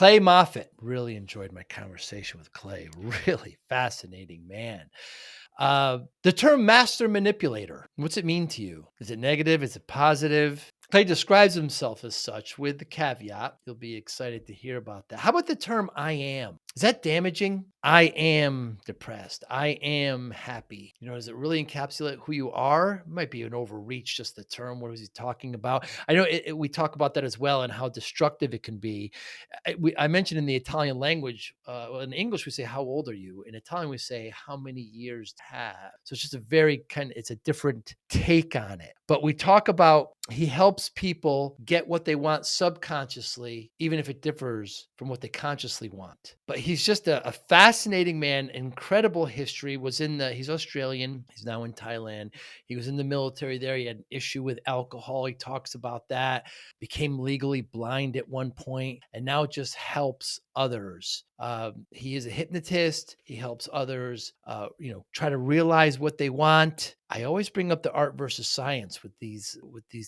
Clay Moffat. Really enjoyed my conversation with Clay. Really fascinating man. The term master manipulator, what's it mean to you? Is it negative? Is it positive? Clay describes himself as such with the caveat. You'll be excited to hear about that. How about the term I am? Is that damaging? I am depressed. I am happy. Does it really encapsulate who you are? It might be an overreach, just the term. What was he talking about? I know we talk about that as well and how destructive it can be. I mentioned in the Italian language, in English, we say, how old are you? In Italian, we say, how many years have? So it's just it's a different take on it. But we talk about he helps people get what they want subconsciously, even if it differs from what they consciously want. But he's just a fascinating man, incredible history. He's Australian. He's now in Thailand. He was in the military there. He had an issue with alcohol. He talks about that. Became legally blind at one point, and now just helps others. He is a hypnotist. He helps others, try to realize what they want. I always bring up the art versus science with these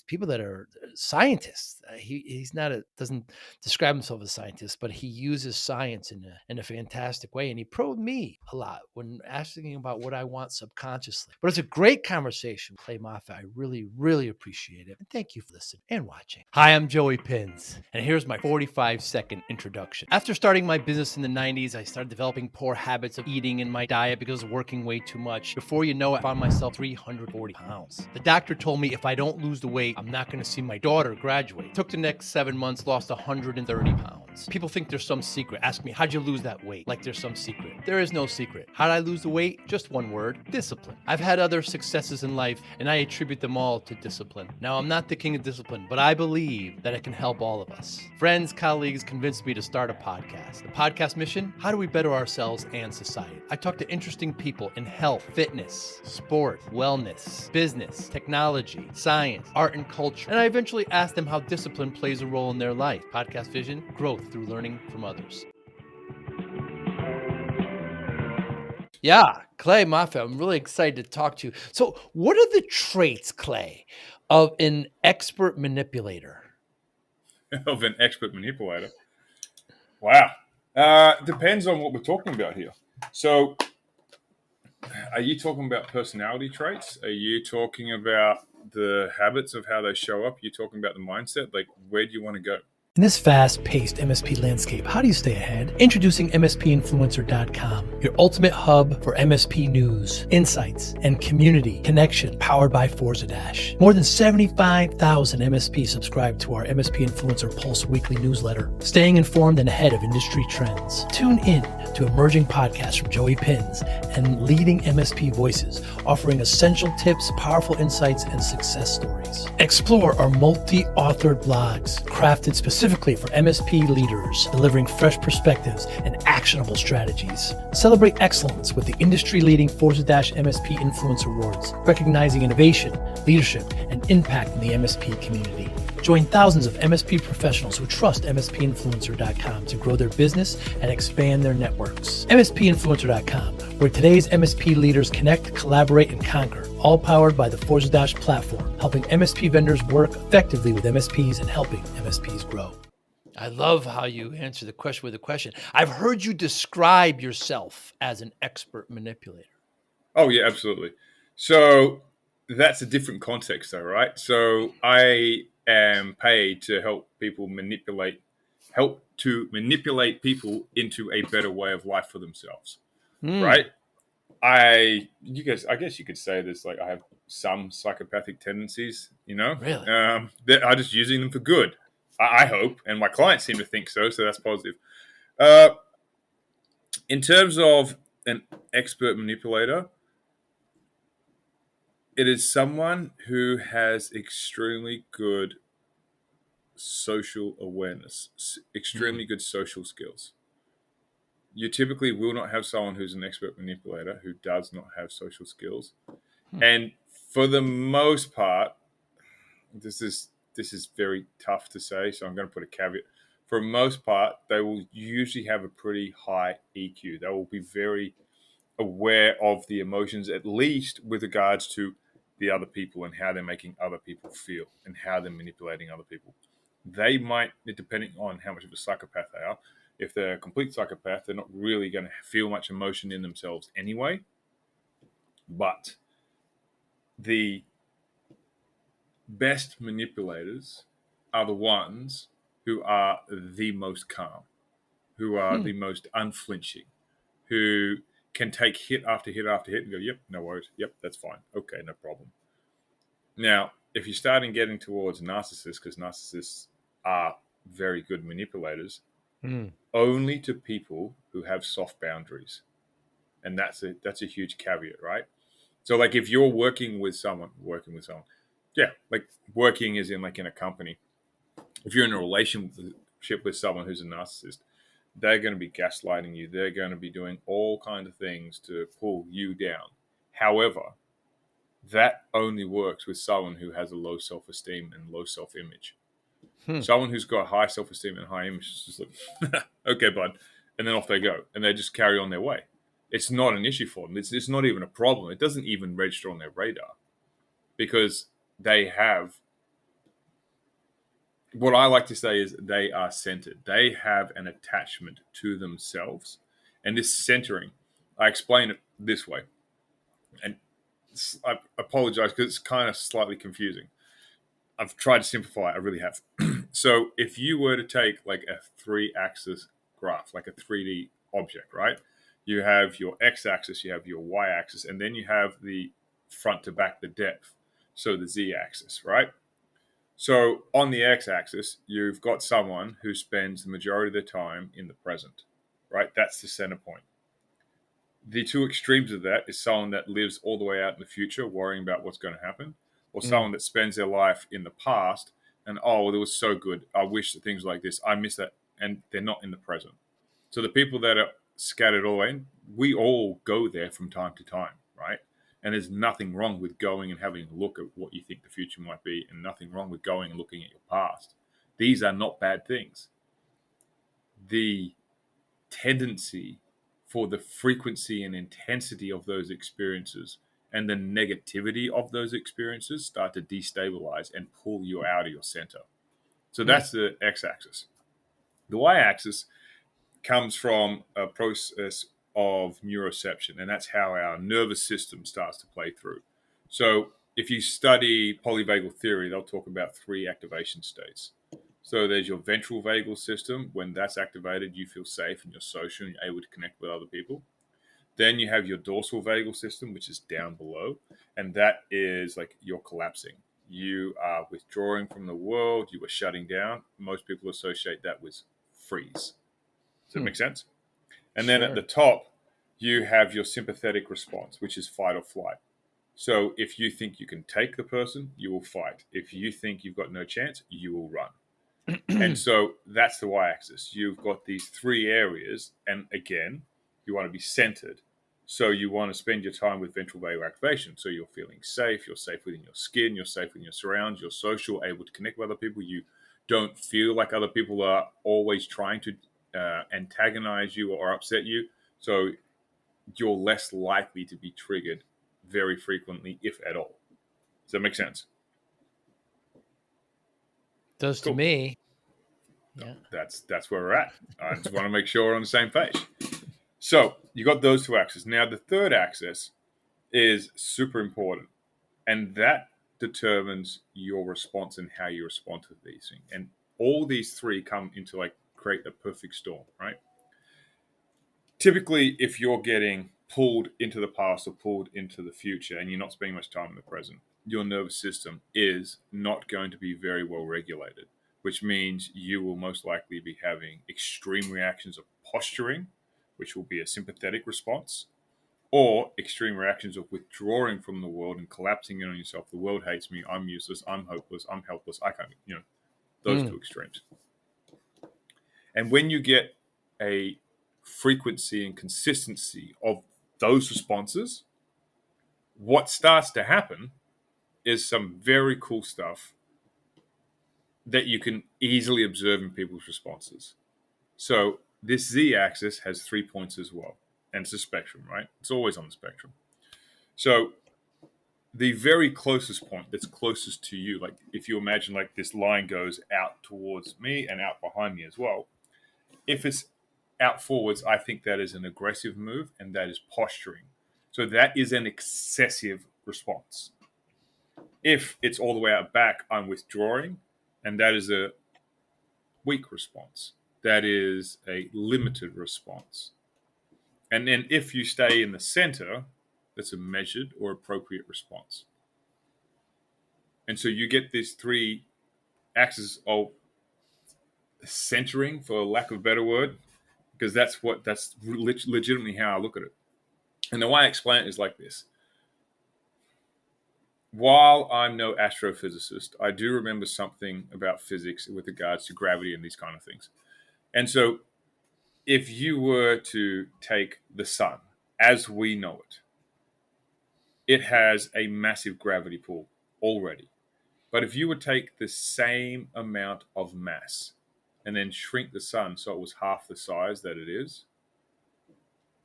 people that are scientists. He's doesn't describe himself as a scientist, but he uses science in a fantastic way. And he probed me a lot when asking about what I want subconsciously. But it's a great conversation, Clay Moffat. I really, really appreciate it. And thank you for listening and watching. Hi, I'm Joey Pinz, and here's my 45-second introduction. After starting my business in the 90s, I started developing poor habits of eating in my diet because of working way too much. Before you know it, I found myself 340 pounds. The doctor told me if I don't lose the weight, I'm not going to see my daughter graduate. Took the next 7 months, lost 130 pounds. People think there's some secret. Ask me, how'd you lose that weight? Like there's some secret. There is no secret. How did I lose the weight? Just one word, discipline. I've had other successes in life, and I attribute them all to discipline. Now, I'm not the king of discipline, but I believe that it can help all of us. Friends, colleagues convinced me to start a podcast. The podcast mission? How do we better ourselves and society? I talk to interesting people in health, fitness, sport, wellness, business, technology, science, art, and culture. And I eventually ask them how discipline plays a role in their life. Podcast vision, growth through learning from others. Yeah, Clay Moffat, I'm really excited to talk to you. So what are the traits, Clay, of an expert manipulator? Of an expert manipulator? Wow. Depends on what we're talking about here. So are you talking about personality traits? Are you talking about the habits of how they show up? Are you talking about the mindset? Like, where do you want to go? In this fast-paced MSP landscape, how do you stay ahead? Introducing MSPinfluencer.com, your ultimate hub for MSP news, insights, and community connection powered by Forza Dash. More than 75,000 MSPs subscribe to our MSP Influencer Pulse weekly newsletter, staying informed and ahead of industry trends. Tune in to emerging podcasts from Joey Pinz and leading MSP voices, offering essential tips, powerful insights, and success stories. Explore our multi-authored blogs, crafted specifically for MSP leaders, delivering fresh perspectives and actionable strategies. Celebrate excellence with the industry-leading Forza MSP Influencer Awards, recognizing innovation, leadership, and impact in the MSP community. Join thousands of MSP professionals who trust MSPinfluencer.com to grow their business and expand their networks. MSPinfluencer.com, where today's MSP leaders connect, collaborate, and conquer, all powered by the Forza platform, helping MSP vendors work effectively with MSPs and helping MSPs grow. I love how you answer the question with a question. I've heard you describe yourself as an expert manipulator. Oh, yeah, absolutely. So that's a different context, though, right? So I am paid to help manipulate people into a better way of life for themselves, right? I guess you could say this, like I have some psychopathic tendencies, Really? That I'm just using them for good. I hope, and my clients seem to think so that's positive. In terms of an expert manipulator, it is someone who has extremely good social awareness, extremely good social skills. You typically will not have someone who's an expert manipulator who does not have social skills. And for the most part, this is very tough to say, so I'm going to put a caveat. For the most part, they will usually have a pretty high EQ. They will be very aware of the emotions, at least with regards to the other people and how they're making other people feel and how they're manipulating other people. They might, depending on how much of a psychopath they are, If they're a complete psychopath, they're not really going to feel much emotion in themselves anyway. But the best manipulators are the ones who are the most calm, who are the most unflinching, who can take hit after hit after hit and go, yep, no worries. Yep, that's fine. Okay, no problem. Now, if you're starting getting towards narcissists, because narcissists are very good manipulators, only to people who have soft boundaries. And that's a huge caveat, right? So like if you're working with someone, yeah, like working is in like in a company. If you're in a relationship with someone who's a narcissist, they're going to be gaslighting you. They're going to be doing all kinds of things to pull you down. However, that only works with someone who has a low self-esteem and low self-image. Someone who's got high self-esteem and high image is just like, okay, bud. And then off they go. And they just carry on their way. It's not an issue for them. It's not even a problem. It doesn't even register on their radar because they have, what I like to say is they are centered. They have an attachment to themselves. And this centering, I explain it this way. And I apologize because it's kind of slightly confusing. I've tried to simplify it. I really have. So if you were to take like a 3-axis graph, like a 3D object, right? You have your x-axis, you have your y-axis, and then you have the front to back, the depth. So the z-axis, right? So on the x-axis, you've got someone who spends the majority of their time in the present, right? That's the center point. The two extremes of that is someone that lives all the way out in the future, worrying about what's going to happen, or someone that spends their life in the past and, oh, well, it was so good. I wish that things like this, I miss that. And they're not in the present. So the people that are scattered all in, we all go there from time to time, right? And there's nothing wrong with going and having a look at what you think the future might be, and nothing wrong with going and looking at your past. These are not bad things. The tendency for the frequency and intensity of those experiences and the negativity of those experiences start to destabilize and pull you out of your center. So that's the x-axis. The y-axis comes from a process of neuroception, and that's how our nervous system starts to play through. So if you study polyvagal theory, they'll talk about 3 activation states. So there's your ventral vagal system. When that's activated, you feel safe and you're social and you're able to connect with other people. Then you have your dorsal vagal system, which is down below, and that is like you're collapsing. You are withdrawing from the world. You are shutting down. Most people associate that with freeze. Does that make sense? And then at the top, you have your sympathetic response, which is fight or flight. So if you think you can take the person, you will fight. If you think you've got no chance, you will run. And so that's the y-axis. You've got these 3 areas. And again, you want to be centered. So you want to spend your time with ventral vagal activation. So you're feeling safe. You're safe within your skin. You're safe within your surrounds. You're social, able to connect with other people. You don't feel like other people are always trying to antagonize you or upset you. So you're less likely to be triggered very frequently, if at all. Does that make sense? Does to me. Yeah. That's where we're at. I just want to make sure we're on the same page. So you got those 2 axes. Now the 3rd axis is super important, and that determines your response and how you respond to these things. And all these 3 come into like create a perfect storm, right? Typically, if you're getting pulled into the past or pulled into the future and you're not spending much time in the present, your nervous system is not going to be very well regulated, which means you will most likely be having extreme reactions of posturing, which will be a sympathetic response, or extreme reactions of withdrawing from the world and collapsing in on yourself. The world hates me. I'm useless. I'm hopeless. I'm helpless. I can't, those 2 extremes. And when you get a frequency and consistency of those responses, what starts to happen is some very cool stuff that you can easily observe in people's responses. So this z-axis has 3 points as well, and it's a spectrum, right? It's always on the spectrum. So the very closest point that's closest to you, like if you imagine like this line goes out towards me and out behind me as well, if it's out forwards, I think that is an aggressive move, and that is posturing. So that is an excessive response. If it's all the way out back, I'm withdrawing, and that is a weak response. That is a limited response. And then if you stay in the center, that's a measured or appropriate response. And so you get these three axes of centering, for lack of a better word, because that's legitimately how I look at it. And the way I explain it is like this. While I'm no astrophysicist, I do remember something about physics with regards to gravity and these kind of things. And so if you were to take the sun as we know it, it has a massive gravity pull already. But if you would take the same amount of mass and then shrink the sun so it was half the size that it is,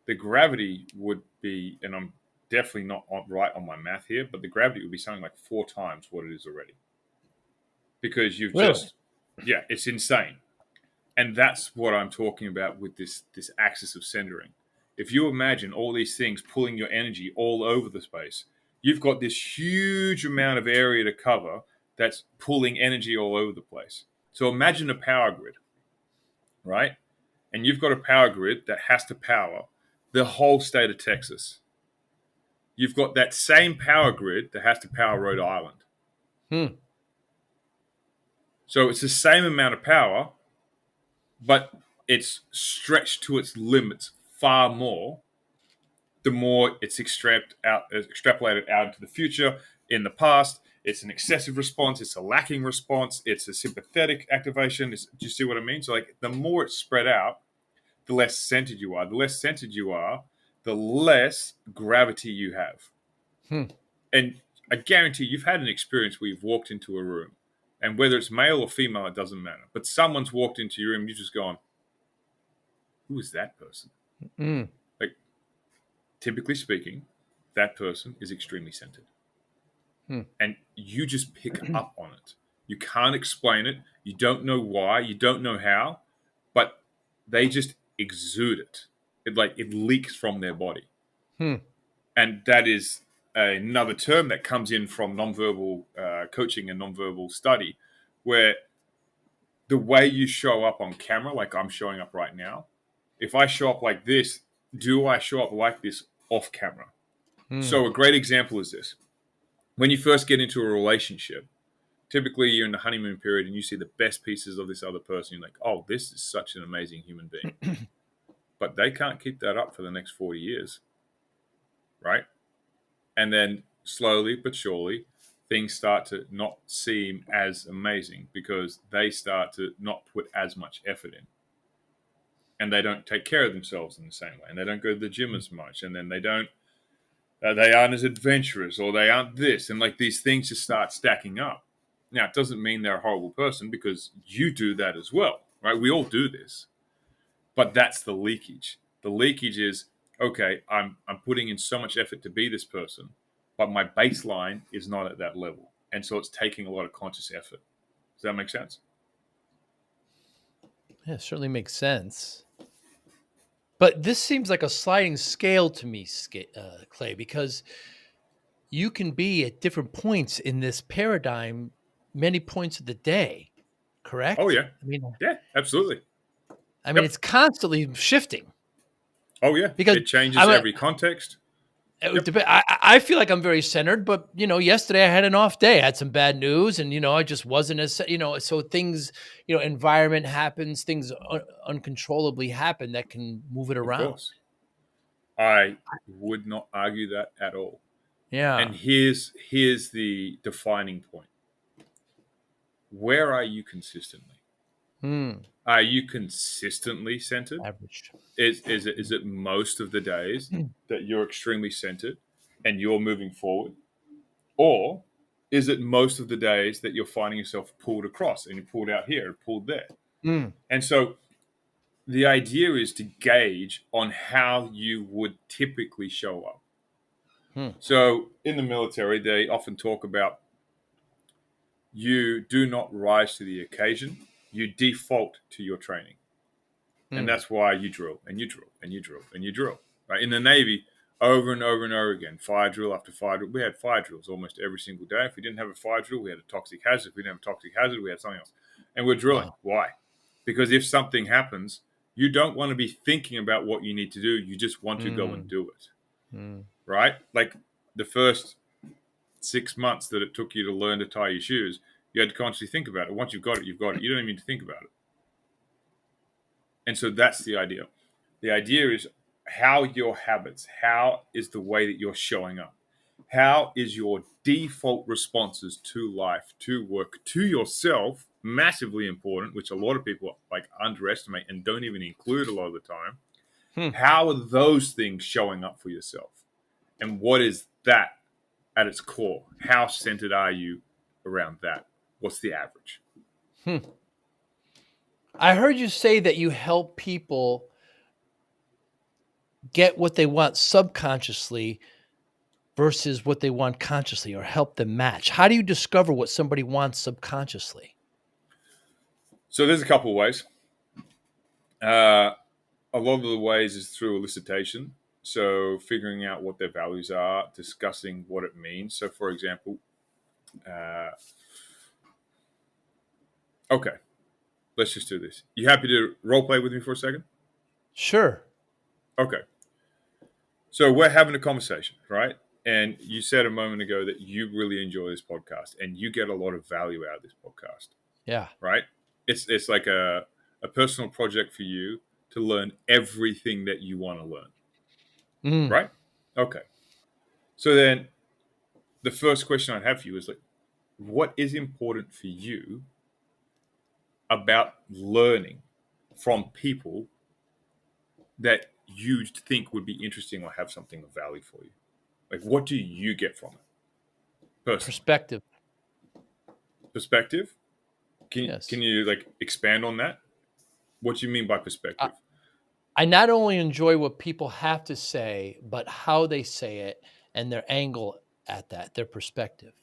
the gravity would be, and I'm definitely not right on my math here, but the gravity would be something like 4 times what it is already. Because you've Really? yeah, it's insane. And that's what I'm talking about with this axis of centering. If you imagine all these things pulling your energy all over the space, you've got this huge amount of area to cover that's pulling energy all over the place. So imagine a power grid, right? And you've got a power grid that has to power the whole state of Texas. You've got that same power grid that has to power Rhode Island. So it's the same amount of power, but it's stretched to its limits far more the more it's extrapolated out into the future. In the past, it's an excessive response, it's a lacking response, it's a sympathetic activation. Do you see what I mean? So like the more it's spread out, the less centered you are. The less centered you are, the less gravity you have. And I guarantee you've had an experience where you've walked into a room, and whether it's male or female, it doesn't matter. But someone's walked into your room, and you've just gone, who is that person? Like, typically speaking, that person is extremely centered. And you just pick up on it. You can't explain it. You don't know why. You don't know how. But they just exude it. It leaks from their body. And that is another term that comes in from nonverbal coaching and nonverbal study, where the way you show up on camera, like I'm showing up right now, if I show up like this, do I show up like this off camera? So a great example is this. When you first get into a relationship, typically you're in the honeymoon period and you see the best pieces of this other person. You're like, oh, this is such an amazing human being. But they can't keep that up for the next 40 years. Right? And then slowly but surely, things start to not seem as amazing because they start to not put as much effort in. And they don't take care of themselves in the same way. And they don't go to the gym as much. And then they aren't as adventurous, or they aren't this. And like these things just start stacking up. Now, it doesn't mean they're a horrible person, because you do that as well, right? We all do this. But that's the leakage. The leakage is, okay, I'm putting in so much effort to be this person, but my baseline is not at that level. And so it's taking a lot of conscious effort. Does that make sense? Yeah, it certainly makes sense. But this seems like a sliding scale to me, Clay, because you can be at different points in this paradigm, many points of the day, Oh, correct? yeah. Yeah, absolutely. Yep. It's constantly shifting. Oh, yeah. Because It changes every context. I feel like I'm very centered, but yesterday I had an off day. I had some bad news, and I just wasn't as so things, environment happens, things uncontrollably happen that can move it Of around. course. I would not argue that at all. Yeah. And here's the defining point. Where are you consistently? Are you consistently centered? Averaged. Is it most of the days that you're extremely centered and you're moving forward? Or is it most of the days that you're finding yourself pulled across and you're pulled out here and pulled there? And so the idea is to gauge on how you would typically show up. So in the military, they often talk about you do not rise to the occasion, you default to your training. And Mm. that's why you drill and you drill and you drill and you drill. Right? In the Navy, over and over and over again, fire drill after fire drill. We had fire drills almost every single day. If we didn't have a fire drill, we had a toxic hazard. If we didn't have a toxic hazard, we had something else. And we're drilling. Wow. Why? Because if something happens, you don't want to be thinking about what you need to do. You just want to go and Mm. do it. Mm. Right? Like the first 6 months that it took you to learn to tie your shoes, you had to consciously think about it. Once you've got it, you've got it. You don't even need to think about it. And so that's the idea. The idea is how your habits, how is the way that you're showing up? How is your default responses to life, to work, to yourself, massively important, which a lot of people like underestimate and don't even include a lot of the time. Hmm. How are those things showing up for yourself? And what is that at its core? How centered are you around that? What's the average? Hmm. I heard you say that you help people get what they want subconsciously versus what they want consciously, or help them match. How do you discover what somebody wants subconsciously? So there's a couple of ways. A lot of the ways is through elicitation. So figuring out what their values are, discussing what it means. So, for example, uh, okay, let's just do this. You happy to role play with me for a second? Sure. Okay. So we're having a conversation, right? And you said a moment ago that you really enjoy this podcast and you get a lot of value out of this podcast, Yeah. right? It's like a personal project for you to learn everything that you want to learn, Mm. right? Okay. So then the first question I'd have for you is like, what is important for you about learning from people that you think would be interesting or have something of value for you? Like, what do you get from it personally? Perspective. Perspective? Can Yes. you like expand on that? What do you mean by I, perspective? I not only enjoy what people have to say, but how they say it and their angle at that, their perspective.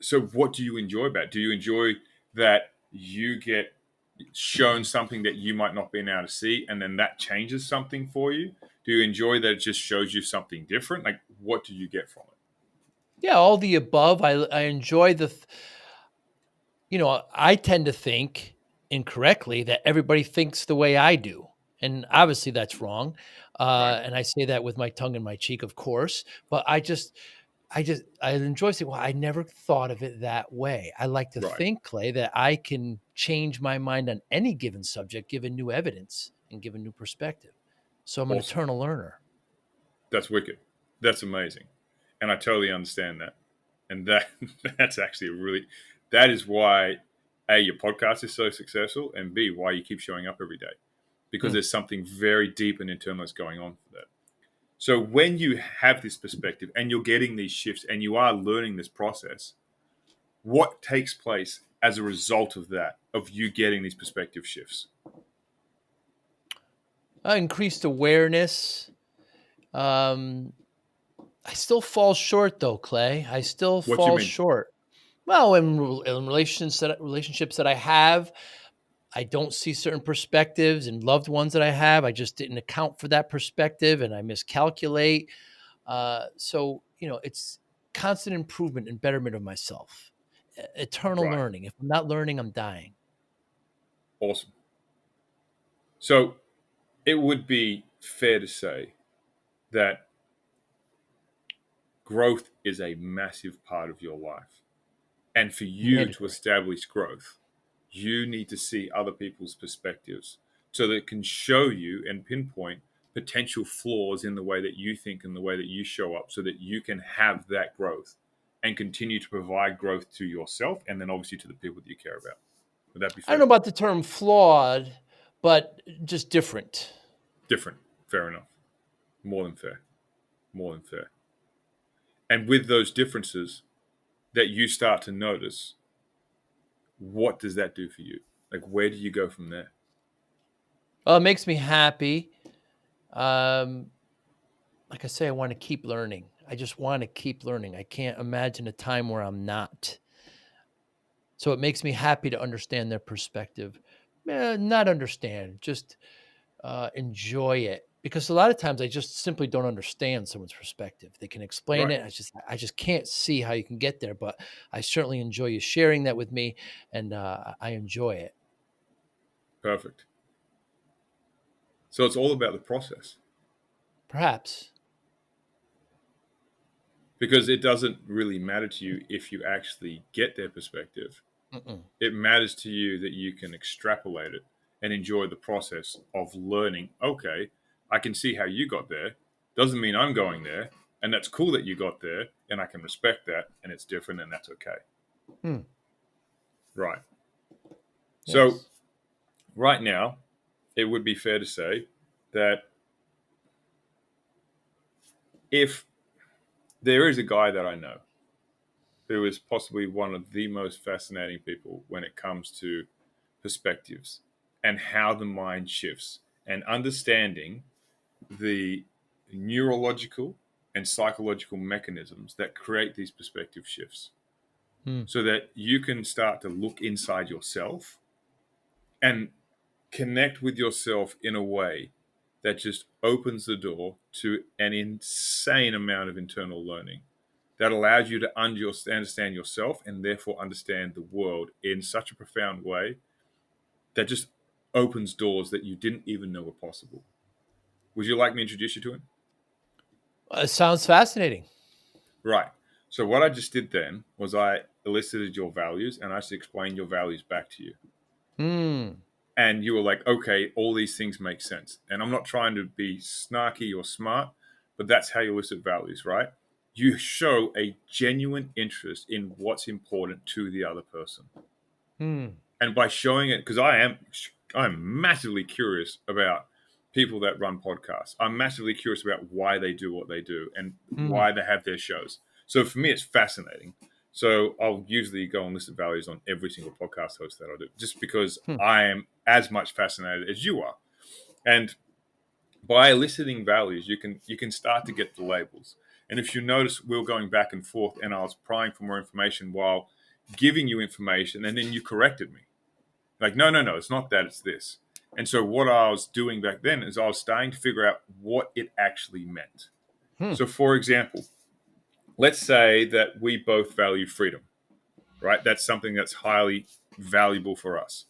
So, what do you enjoy about it? Do you enjoy that you get shown something that you might not be able to see, and then that changes something for you? Do you enjoy that it just shows you something different? Like, what do you get from it? Yeah, all the above. I enjoy I tend to think incorrectly that everybody thinks the way I do. And obviously that's wrong. Right, And I say that with my tongue in my cheek, of course. But I enjoy saying, well, I never thought of it that way. I like to right, think, Clay, that I can change my mind on any given subject, given new evidence and given new perspective. So I'm an awesome. eternal learner. That's wicked. That's amazing, and I totally understand that. And that that's actually a really that is why a your podcast is so successful, and b why you keep showing up every day because Hmm. there's something very deep and internal that's going on for that. So when you have this perspective and you're getting these shifts and you are learning this process, what takes place as a result of that, of you getting these perspective shifts? Increased awareness. Um, I still fall short though, Clay. I still What do you fall mean? short. Well, in relationships that I have, I don't see certain perspectives and loved ones that I have. I just didn't account for that perspective, and I miscalculate. It's constant improvement and betterment of myself. Eternal Right. learning. If I'm not learning, I'm dying. Awesome. So it would be fair to say that growth is a massive part of your life. And for you to Mandatory. establish growth, you need to see other people's perspectives so that it can show you and pinpoint potential flaws in the way that you think and the way that you show up so that you can have that growth and continue to provide growth to yourself and then obviously to the people that you care about. Would that be I don't know fair? about the term flawed, but just different. Different. Fair enough. More than fair. More than fair. And with those differences that you start to notice, what does that do for you? Like, where do you go from there? Well, it makes me happy. Um, like I say, I want to keep learning. I just want to keep learning. I can't imagine a time where I'm not. So it makes me happy to understand their perspective. Not understand, just enjoy it. Because a lot of times I just simply don't understand someone's perspective. They can explain Right. it. I just can't see how you can get there. But I certainly enjoy you sharing that with me, and I enjoy it. Perfect. So it's all about the process, Perhaps. because it doesn't really matter to you if you actually get their perspective. Mm-mm. It matters to you that you can extrapolate it and enjoy the process of learning. Okay, I can see how you got there. Doesn't mean I'm going there. And that's cool that you got there. And I can respect that. And it's different. And that's okay. Hmm. Right. So, Yes. right now, it would be fair to say that if there is a guy that I know who is possibly one of the most fascinating people when it comes to perspectives and how the mind shifts and understanding the neurological and psychological mechanisms that create these perspective shifts Hmm. so that you can start to look inside yourself and connect with yourself in a way that just opens the door to an insane amount of internal learning that allows you to understand yourself and therefore understand the world in such a profound way that just opens doors that you didn't even know were possible. Would you like me to introduce you to him? Sounds fascinating. Right. So what I just did then was I elicited your values and I just explained your values back to you. Hmm. And you were like, okay, all these things make sense. And I'm not trying to be snarky or smart, but that's how you elicit values, right? You show a genuine interest in what's important to the other person. Hmm. And by showing it, because I'm massively curious about people that run podcasts. I'm massively curious about why they do what they do and Hmm. why they have their shows. So for me, it's fascinating. So I'll usually go and list the values on every single podcast host that I do, just because Hmm. I am as much fascinated as you are. And by eliciting values, you can start to get the labels. And if you notice, we were going back and forth, and I was prying for more information while giving you information, and then you corrected me. Like, no, no, no, it's not that, it's this. And so what I was doing back then is I was starting to figure out what it actually meant. Hmm. So, for example, let's say that we both value freedom, right? That's something that's highly valuable for us.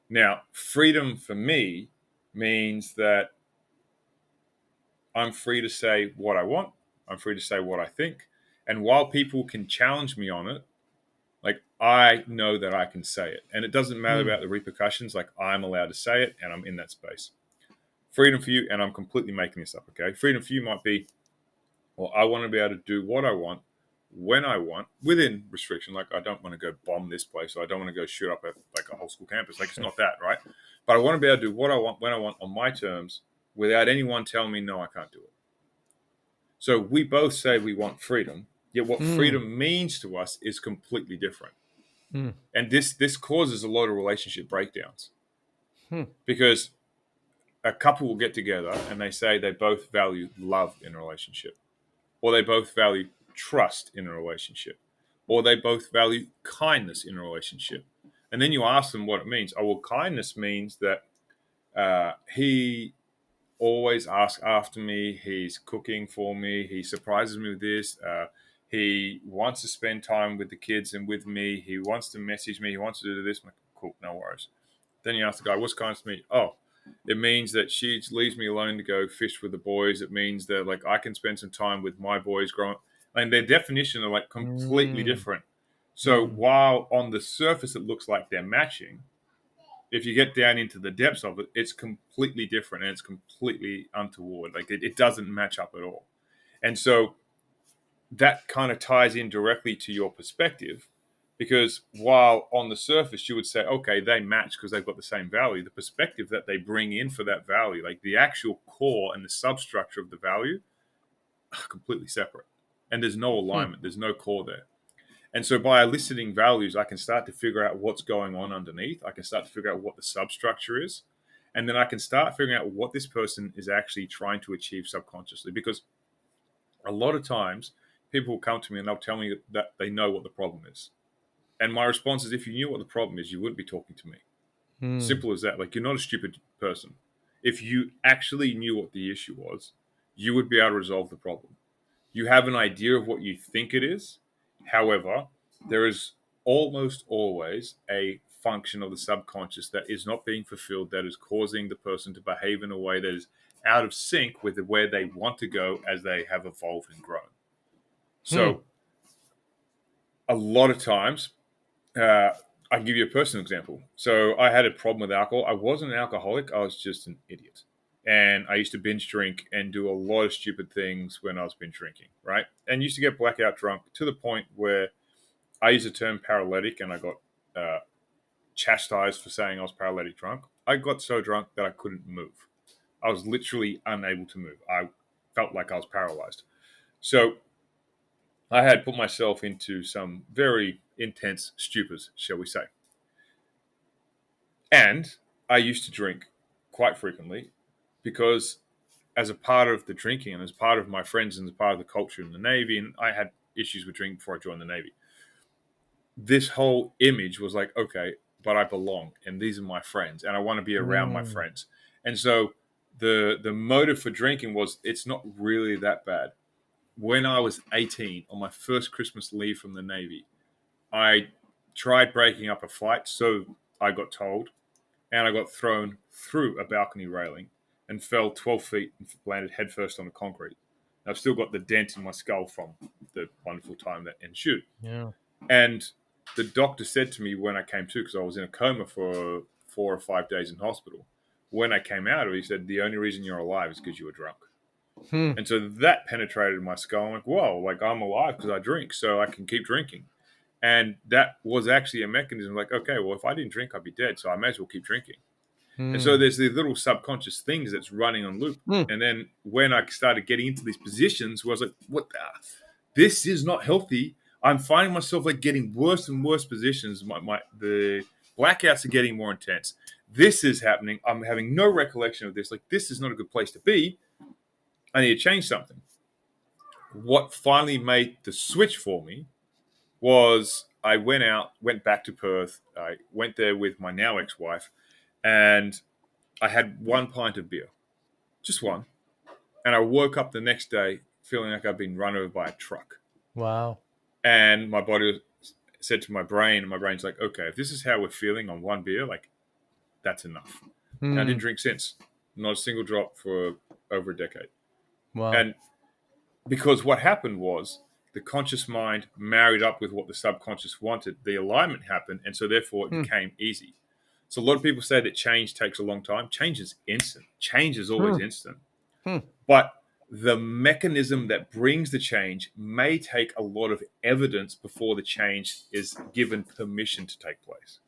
Now, freedom for me means that I'm free to say what I want, I'm free to say what I think. And while people can challenge me on it, like, I know that I can say it. And it doesn't matter Hmm. about the repercussions. Like, I'm allowed to say it and I'm in that space. Freedom for you, and I'm completely making this up, okay? Freedom for you might be, well, I want to be able to do what I want when I want within restriction. Like, I don't want to go bomb this place, or I don't want to go shoot up like a whole school campus. Like, it's not that, right? But I want to be able to do what I want when I want on my terms without anyone telling me, no, I can't do it. So we both say we want freedom, yet what Hmm. freedom means to us is completely different. Hmm. And this causes a lot of relationship breakdowns, Hmm. because a couple will get together and they say they both value love in a relationship, or they both value trust in a relationship, or they both value kindness in a relationship. And then you ask them what it means. Oh, well, kindness means that he always asks after me, he's cooking for me, he surprises me with this. He wants to spend time with the kids and with me. He wants to message me. He wants to do this. I'm like, cool, no worries. Then you ask the guy, what's kindness to me? Oh, it means that she leaves me alone to go fish with the boys. It means that, like, I can spend some time with my boys growing. And their definition are like completely Hmm. different. So Hmm. while on the surface it looks like they're matching, if you get down into the depths of it, it's completely different and it's completely untoward. Like, it doesn't match up at all. And so that kind of ties in directly to your perspective, because while on the surface you would say, okay, they match because they've got the same value, the perspective that they bring in for that value, like the actual core and the substructure of the value, are completely separate. And there's no Hmm. alignment, there's no core there. And so by eliciting values, I can start to figure out what's going on underneath. I can start to figure out what the substructure is. And then I can start figuring out what this person is actually trying to achieve subconsciously. Because a lot of times people will come to me and they'll tell me that they know what the problem is. And my response is, if you knew what the problem is, you wouldn't be talking to me. Hmm. Simple as that. Like, you're not a stupid person. If you actually knew what the issue was, you would be able to resolve the problem. You have an idea of what you think it is. However, there is almost always a function of the subconscious that is not being fulfilled, that is causing the person to behave in a way that is out of sync with where they want to go as they have evolved and grown. Hmm. So, a lot of times, uh, I can give you a personal example. So, I had a problem with alcohol. I wasn't an alcoholic, I was just an idiot. And I used to binge drink and do a lot of stupid things when I was binge drinking, right? And used to get blackout drunk to the point where I used the term paralytic, and I got uh, chastised for saying I was paralytic drunk. I got so drunk that I couldn't move. I was literally unable to move. I felt like I was paralyzed. So I had put myself into some very intense stupors, shall we say. And I used to drink quite frequently because, as a part of the drinking and as part of my friends and as part of the culture in the Navy, and I had issues with drinking before I joined the Navy, this whole image was like, okay, but I belong and these are my friends and I want to be around my Hmm. friends. And so the motive for drinking was, it's not really that bad. When I was 18, on my first Christmas leave from the Navy, I tried breaking up a fight, so I got told, and I got thrown through a balcony railing and fell 12 feet and landed headfirst on the concrete. I've still got the dent in my skull from the wonderful time that ensued. Yeah. And the doctor said to me when I came to, because I was in a coma for 4 or 5 days in hospital, when I came out of it, he said, the only reason you're alive is because you were drunk. Hmm. And so that penetrated my skull. I'm like, whoa, like I'm alive because I drink, so I can keep drinking. And that was actually a mechanism like, okay, well, if I didn't drink, I'd be dead. So I may as well keep drinking. And so Hmm. there's these little subconscious things that's running on loop. Hmm. And then when I started getting into these positions, where I was like, what the? This is not healthy. I'm finding myself like getting worse and worse positions. The blackouts are getting more intense. This is happening. I'm having no recollection of this. Like, this is not a good place to be. I need to change something. What finally made the switch for me was I went back to Perth. I went there with my now ex-wife, and I had 1 pint of beer, just one. And I woke up the next day feeling like I'd been run over by a truck. Wow. And my body said to my brain, and my brain's like, okay, if this is how we're feeling on one beer, like, that's enough. And I Hmm. didn't drink since, not a single drop for over a decade. Wow. And because what happened was the conscious mind married up with what the subconscious wanted, the alignment happened, and so therefore it Hmm. became easy. So a lot of people say that change takes a long time. Change is instant. Change is always Hmm. instant. Hmm. But the mechanism that brings the change may take a lot of evidence before the change is given permission to take place.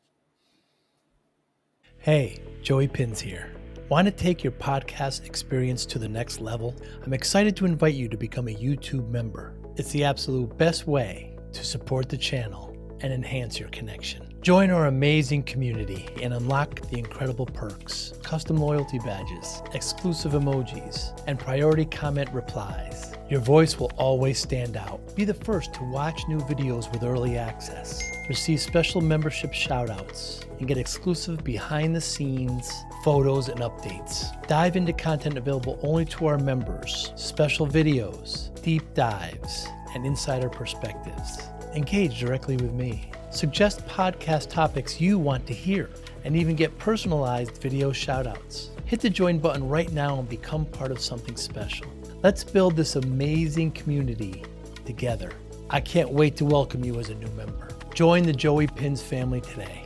Hey, Joey Pinz here. Want to take your podcast experience to the next level? I'm excited to invite you to become a YouTube member. It's the absolute best way to support the channel and enhance your connection. Join our amazing community and unlock the incredible perks, custom loyalty badges, exclusive emojis, and priority comment replies. Your voice will always stand out. Be the first to watch new videos with early access, receive special membership shoutouts, and get exclusive behind-the-scenes photos and updates. Dive into content available only to our members, special videos, deep dives, and insider perspectives. Engage directly with me. Suggest podcast topics you want to hear, and even get personalized video shoutouts. Hit the join button right now and become part of something special. Let's build this amazing community together. I can't wait to welcome you as a new member. Join the Joey Pinz family today.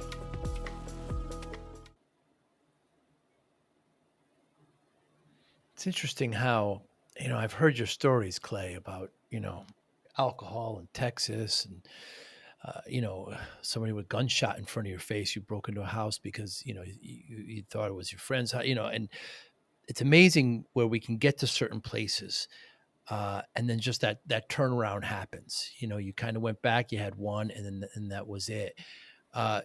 It's interesting how, I've heard your stories, Clay, about, alcohol in Texas and, somebody with gunshot in front of your face. You broke into a house because, you thought it was your friend's house, and it's amazing where we can get to certain places. And then just that turnaround happens. You kind of went back, you had one, and that was it. Uh,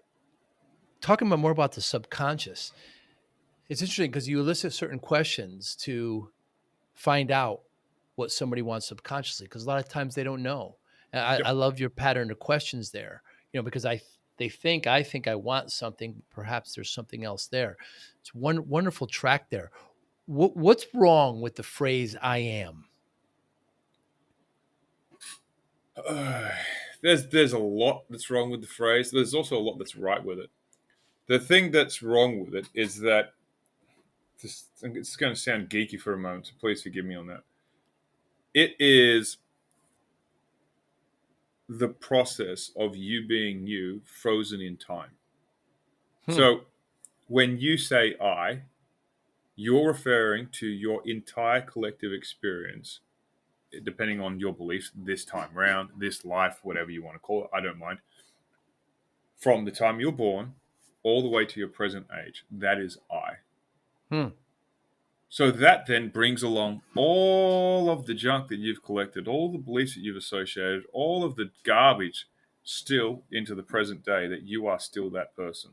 Talking about more about the subconscious, it's interesting because you elicit certain questions to find out what somebody wants subconsciously because a lot of times they don't know. And I Yep. love your pattern of questions there, because They think I want something, but perhaps there's something else there. It's one wonderful track there. What's wrong with the phrase "I am"? There's a lot that's wrong with the phrase. There's also a lot that's right with it. The thing that's wrong with it is that it's going to sound geeky for a moment, so please forgive me on that. It is the process of you being you frozen in time. Hmm. So when you say I, you're referring to your entire collective experience, depending on your beliefs, this time round, this life, whatever you want to call it, I don't mind. From the time you're born all the way to your present age, that is I. Hmm. So that then brings along all of the junk that you've collected, all the beliefs that you've associated, all of the garbage still into the present day that you are still that person.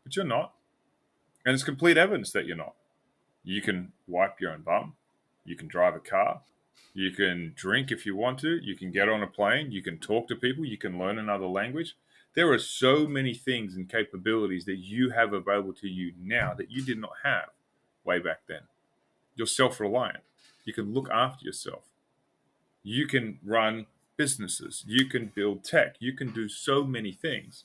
But you're not. And it's complete evidence that you're not. You can wipe your own bum. You can drive a car. You can drink if you want to. You can get on a plane. You can talk to people. You can learn another language. There are so many things and capabilities that you have available to you now that you did not have way back then. You're self-reliant. You can look after yourself. You can run businesses. You can build tech. You can do so many things.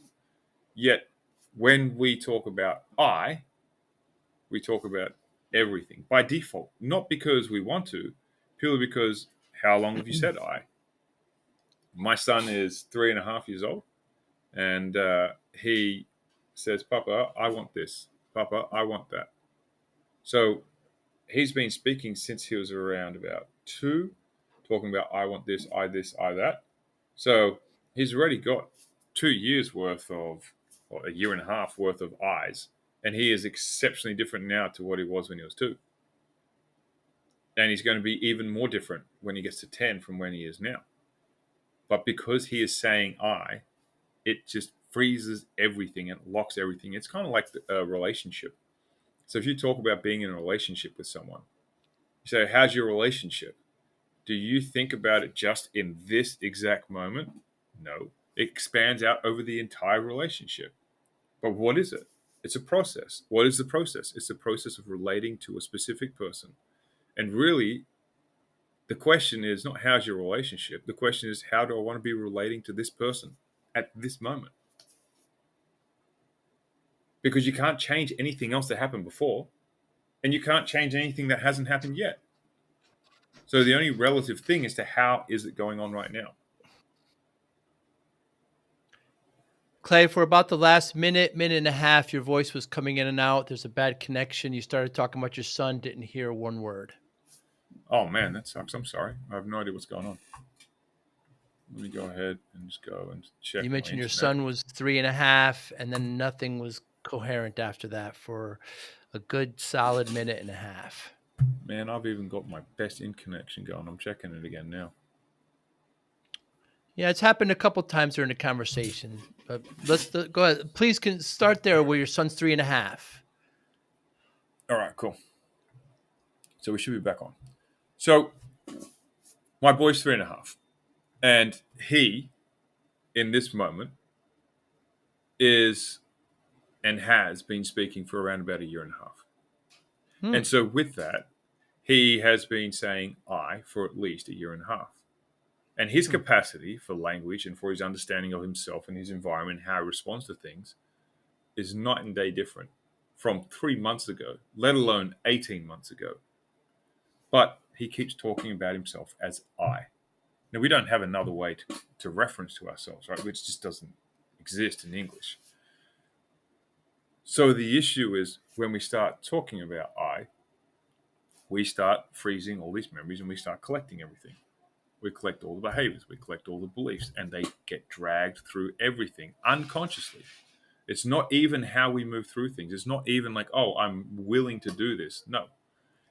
Yet, when we talk about I, we talk about everything by default, not because we want to, purely because how long have you said I? My son is 3.5 years old, and he says, "Papa, I want this. Papa, I want that." So he's been speaking since he was around about 2, talking about I want this, I that. So he's already got 2 years worth of, or a year and a half worth of eyes, and he is exceptionally different now to what he was when he was 2. And he's going to be even more different when he gets to 10 from when he is now. But because he is saying I, it just freezes everything and locks everything. It's kind of like a relationship. So if you talk about being in a relationship with someone, you say, how's your relationship? Do you think about it just in this exact moment? No. It expands out over the entire relationship. But what is it? It's a process. What is the process? It's the process of relating to a specific person. And really, the question is not how's your relationship. The question is, how do I want to be relating to this person at this moment? Because you can't change anything else that happened before, and you can't change anything that hasn't happened yet. So the only relative thing is to how is it going on right now? Clay, for about the last minute and a half, your voice was coming in and out. There's a bad connection. You started talking about your son, didn't hear one word. Oh man, that sucks. I'm sorry. I have no idea what's going on. Let me go ahead and just go and check You my mentioned your internet. son was 3.5, and then nothing was coherent after that for a good solid minute and a half. Man, I've even got my best in connection going. I'm checking it again now. Yeah, it's happened a couple times during the conversation. But go ahead. Please can start there where your son's 3.5. All right, cool. So we should be back on. So my boy's 3.5, and he, in this moment, is and has been speaking for around about a year and a half. Hmm. And so with that, he has been saying I for at least a year and a half. And his Hmm. capacity for language and for his understanding of himself and his environment, how he responds to things, is night and day different from 3 months ago, let alone 18 months ago. But he keeps talking about himself as I. Now, we don't have another way to reference to ourselves, right? Which just doesn't exist in English. So the issue is when we start talking about I, we start freezing all these memories and we start collecting everything. We collect all the behaviors, we collect all the beliefs, and they get dragged through everything unconsciously. It's not even how we move through things. It's not even like, oh, I'm willing to do this. No.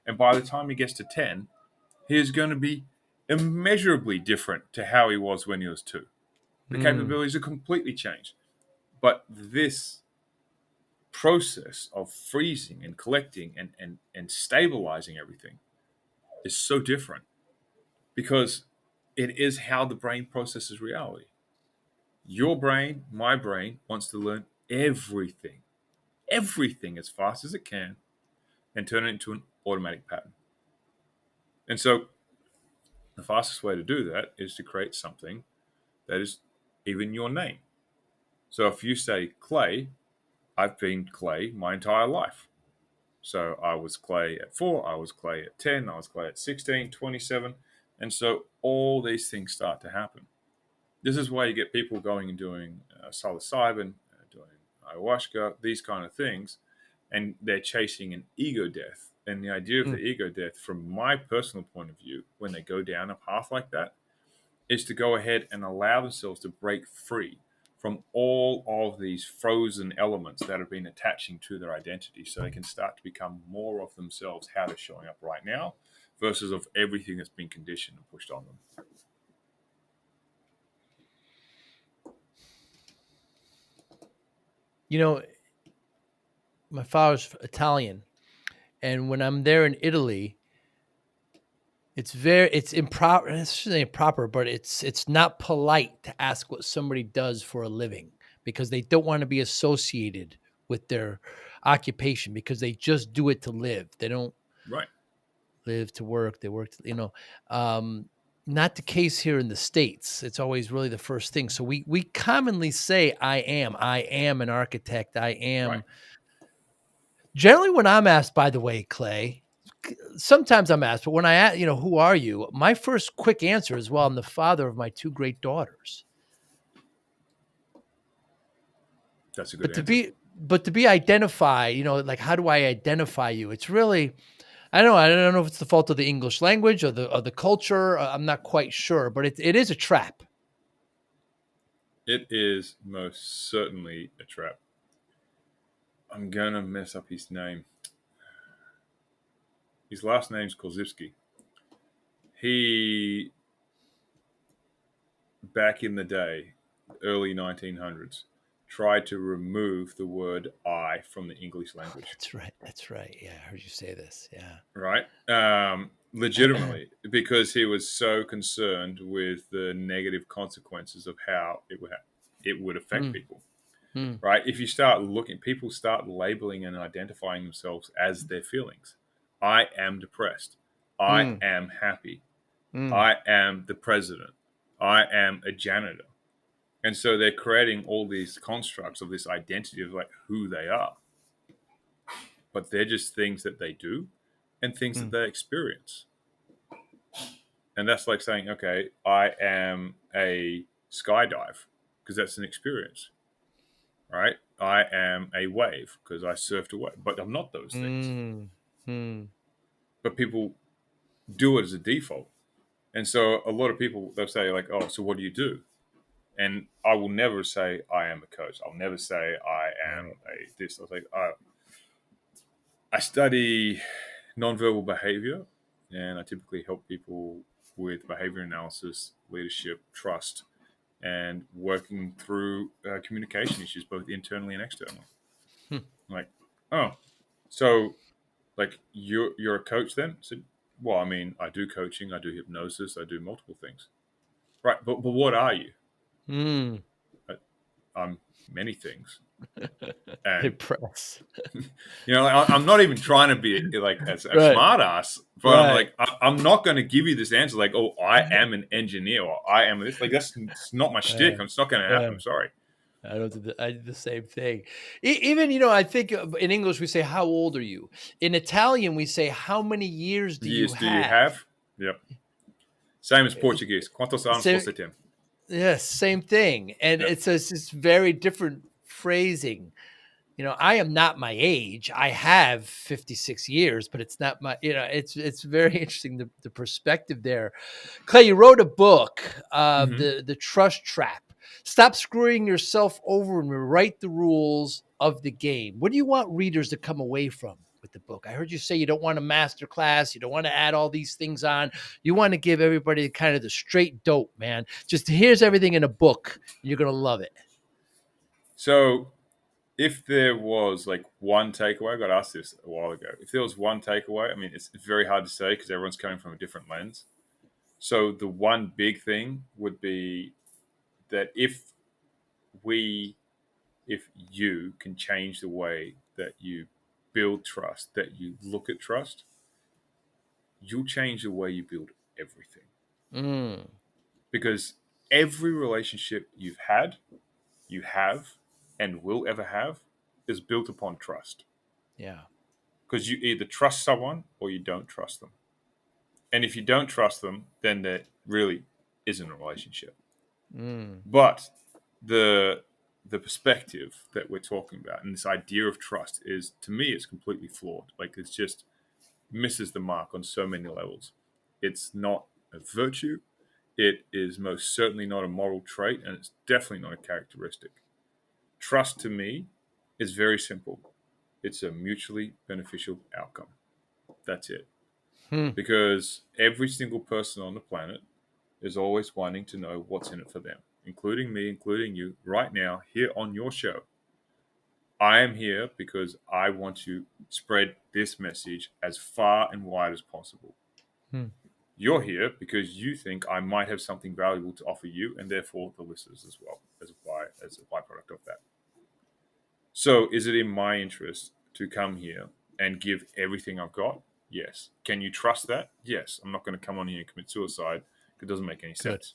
And by the time he gets to 10, he is going to be immeasurably different to how he was when he was 2. The Hmm. capabilities are completely changed. But this process of freezing and collecting and stabilizing everything is so different because it is how the brain processes reality. Your brain, my brain, wants to learn everything as fast as it can and turn it into an automatic pattern. And so the fastest way to do that is to create something that is even your name. So if you say Clay, I've been Clay my entire life. So I was Clay at 4, I was Clay at 10, I was Clay at 16, 27. And so all these things start to happen. This is why you get people going and doing psilocybin, doing ayahuasca, these kind of things, and they're chasing an ego death. And the idea of the Mm. ego death, from my personal point of view, when they go down a path like that, is to go ahead and allow themselves to break free from all of these frozen elements that have been attaching to their identity so they can start to become more of themselves, how they're showing up right now, versus of everything that's been conditioned and pushed on them. You know, my father's Italian, and when I'm there in Italy, it's improper. It's shouldn't say improper, but it's not polite to ask what somebody does for a living because they don't want to be associated with their occupation because they just do it to live. They don't Right. live to work. They work, um, not the case here in the States. It's always really the first thing. So we commonly say, I am an architect. I Right. am generally when I'm asked, by the way, Clay, sometimes I'm asked, but when I ask, who are you? My first quick answer is, well, I'm the father of my two great daughters. That's a good But to answer. be, but to be identified, like how do I identify you? It's really, I don't know. I don't know if it's the fault of the English language or the culture. I'm not quite sure, but it is a trap. It is most certainly a trap. I'm going to mess up his name. His last name's Kozlowski. He, back in the day, early 1900s, tried to remove the word I from the English language. That's right. That's right. Yeah, I heard you say this. Yeah. Right? Legitimately, because he was so concerned with the negative consequences of how it would affect Mm, people. mm, Right? If you start looking, people start labeling and identifying themselves as their feelings. I am depressed. I mm, am happy. mm, I am the president. I am a janitor. And so they're creating all these constructs of this identity of like who they are. But they're just things that they do and things that mm, they experience. And that's like saying, okay, I am a skydive because that's an experience, right? I am a wave because I surfed a wave, but I'm not those things. mm, mm, But people do it as a default. And so a lot of people, they'll say like, oh, so what do you do? And I will never say I am a coach. I'll never say I am right. a this. I'll say I study nonverbal behavior, and I typically help people with behavior analysis, leadership, trust, and working through communication issues, both internally and externally. Hmm. Like, oh, so like you're a coach then? I said, well, I mean, I do coaching, I do hypnosis, I do multiple things. Right, but what are you? Mm. I, I'm many things, and Impress. like, I'm not even trying to be like a Right. smart ass, but I'm Right. like, I'm not going to give you this answer like, oh, I am an engineer or I am this. Like, that's it's not my shtick. Yeah. It's not going to happen. Yeah. I'm sorry. I did the same thing. Even, I think in English we say, "How old are you?" In Italian we say, "How many years do you Years do you have?" have? Yep. Same as Portuguese. Quantos anos So você tem? yes, same thing, and Yep. it's this very different phrasing. I am not my age. I have 56 years, but it's not my. It's very interesting the perspective there. Clay, you wrote a book, Mm-hmm. the Trust Trap. Stop screwing yourself over and rewrite the rules of the game. What do you want readers to come away from with the book? I heard you say you don't want a master class. You don't want to add all these things on. You want to give everybody kind of the straight dope, man. Just here's everything in a book. You're gonna love it. So, if there was like one takeaway, I got asked this a while ago. If there was one takeaway, I mean, it's very hard to say because everyone's coming from a different lens. So, the one big thing would be that if if you can change the way that you build trust, that you look at trust, you'll change the way you build everything. Mm. Because every relationship you've had, you have, and will ever have is built upon trust. Yeah. Because you either trust someone or you don't trust them. And if you don't trust them, then there really isn't a relationship. Mm. But the the perspective that we're talking about and this idea of trust is, to me, it's completely flawed. Like, it's just misses the mark on so many levels. It's not a virtue. It is most certainly not a moral trait, and it's definitely not a characteristic. Trust, to me, is very simple. It's a mutually beneficial outcome. That's it. Hmm. Because every single person on the planet is always wanting to know what's in it for them, including me, including you, right now, here on your show. I am here because I want to spread this message as far and wide as possible. Hmm. You're here because you think I might have something valuable to offer you, and therefore the listeners as well, as a byproduct of that. So, is it in my interest to come here and give everything I've got? Yes. Can you trust that? Yes. I'm not going to come on here and commit suicide. It doesn't make any Good. sense.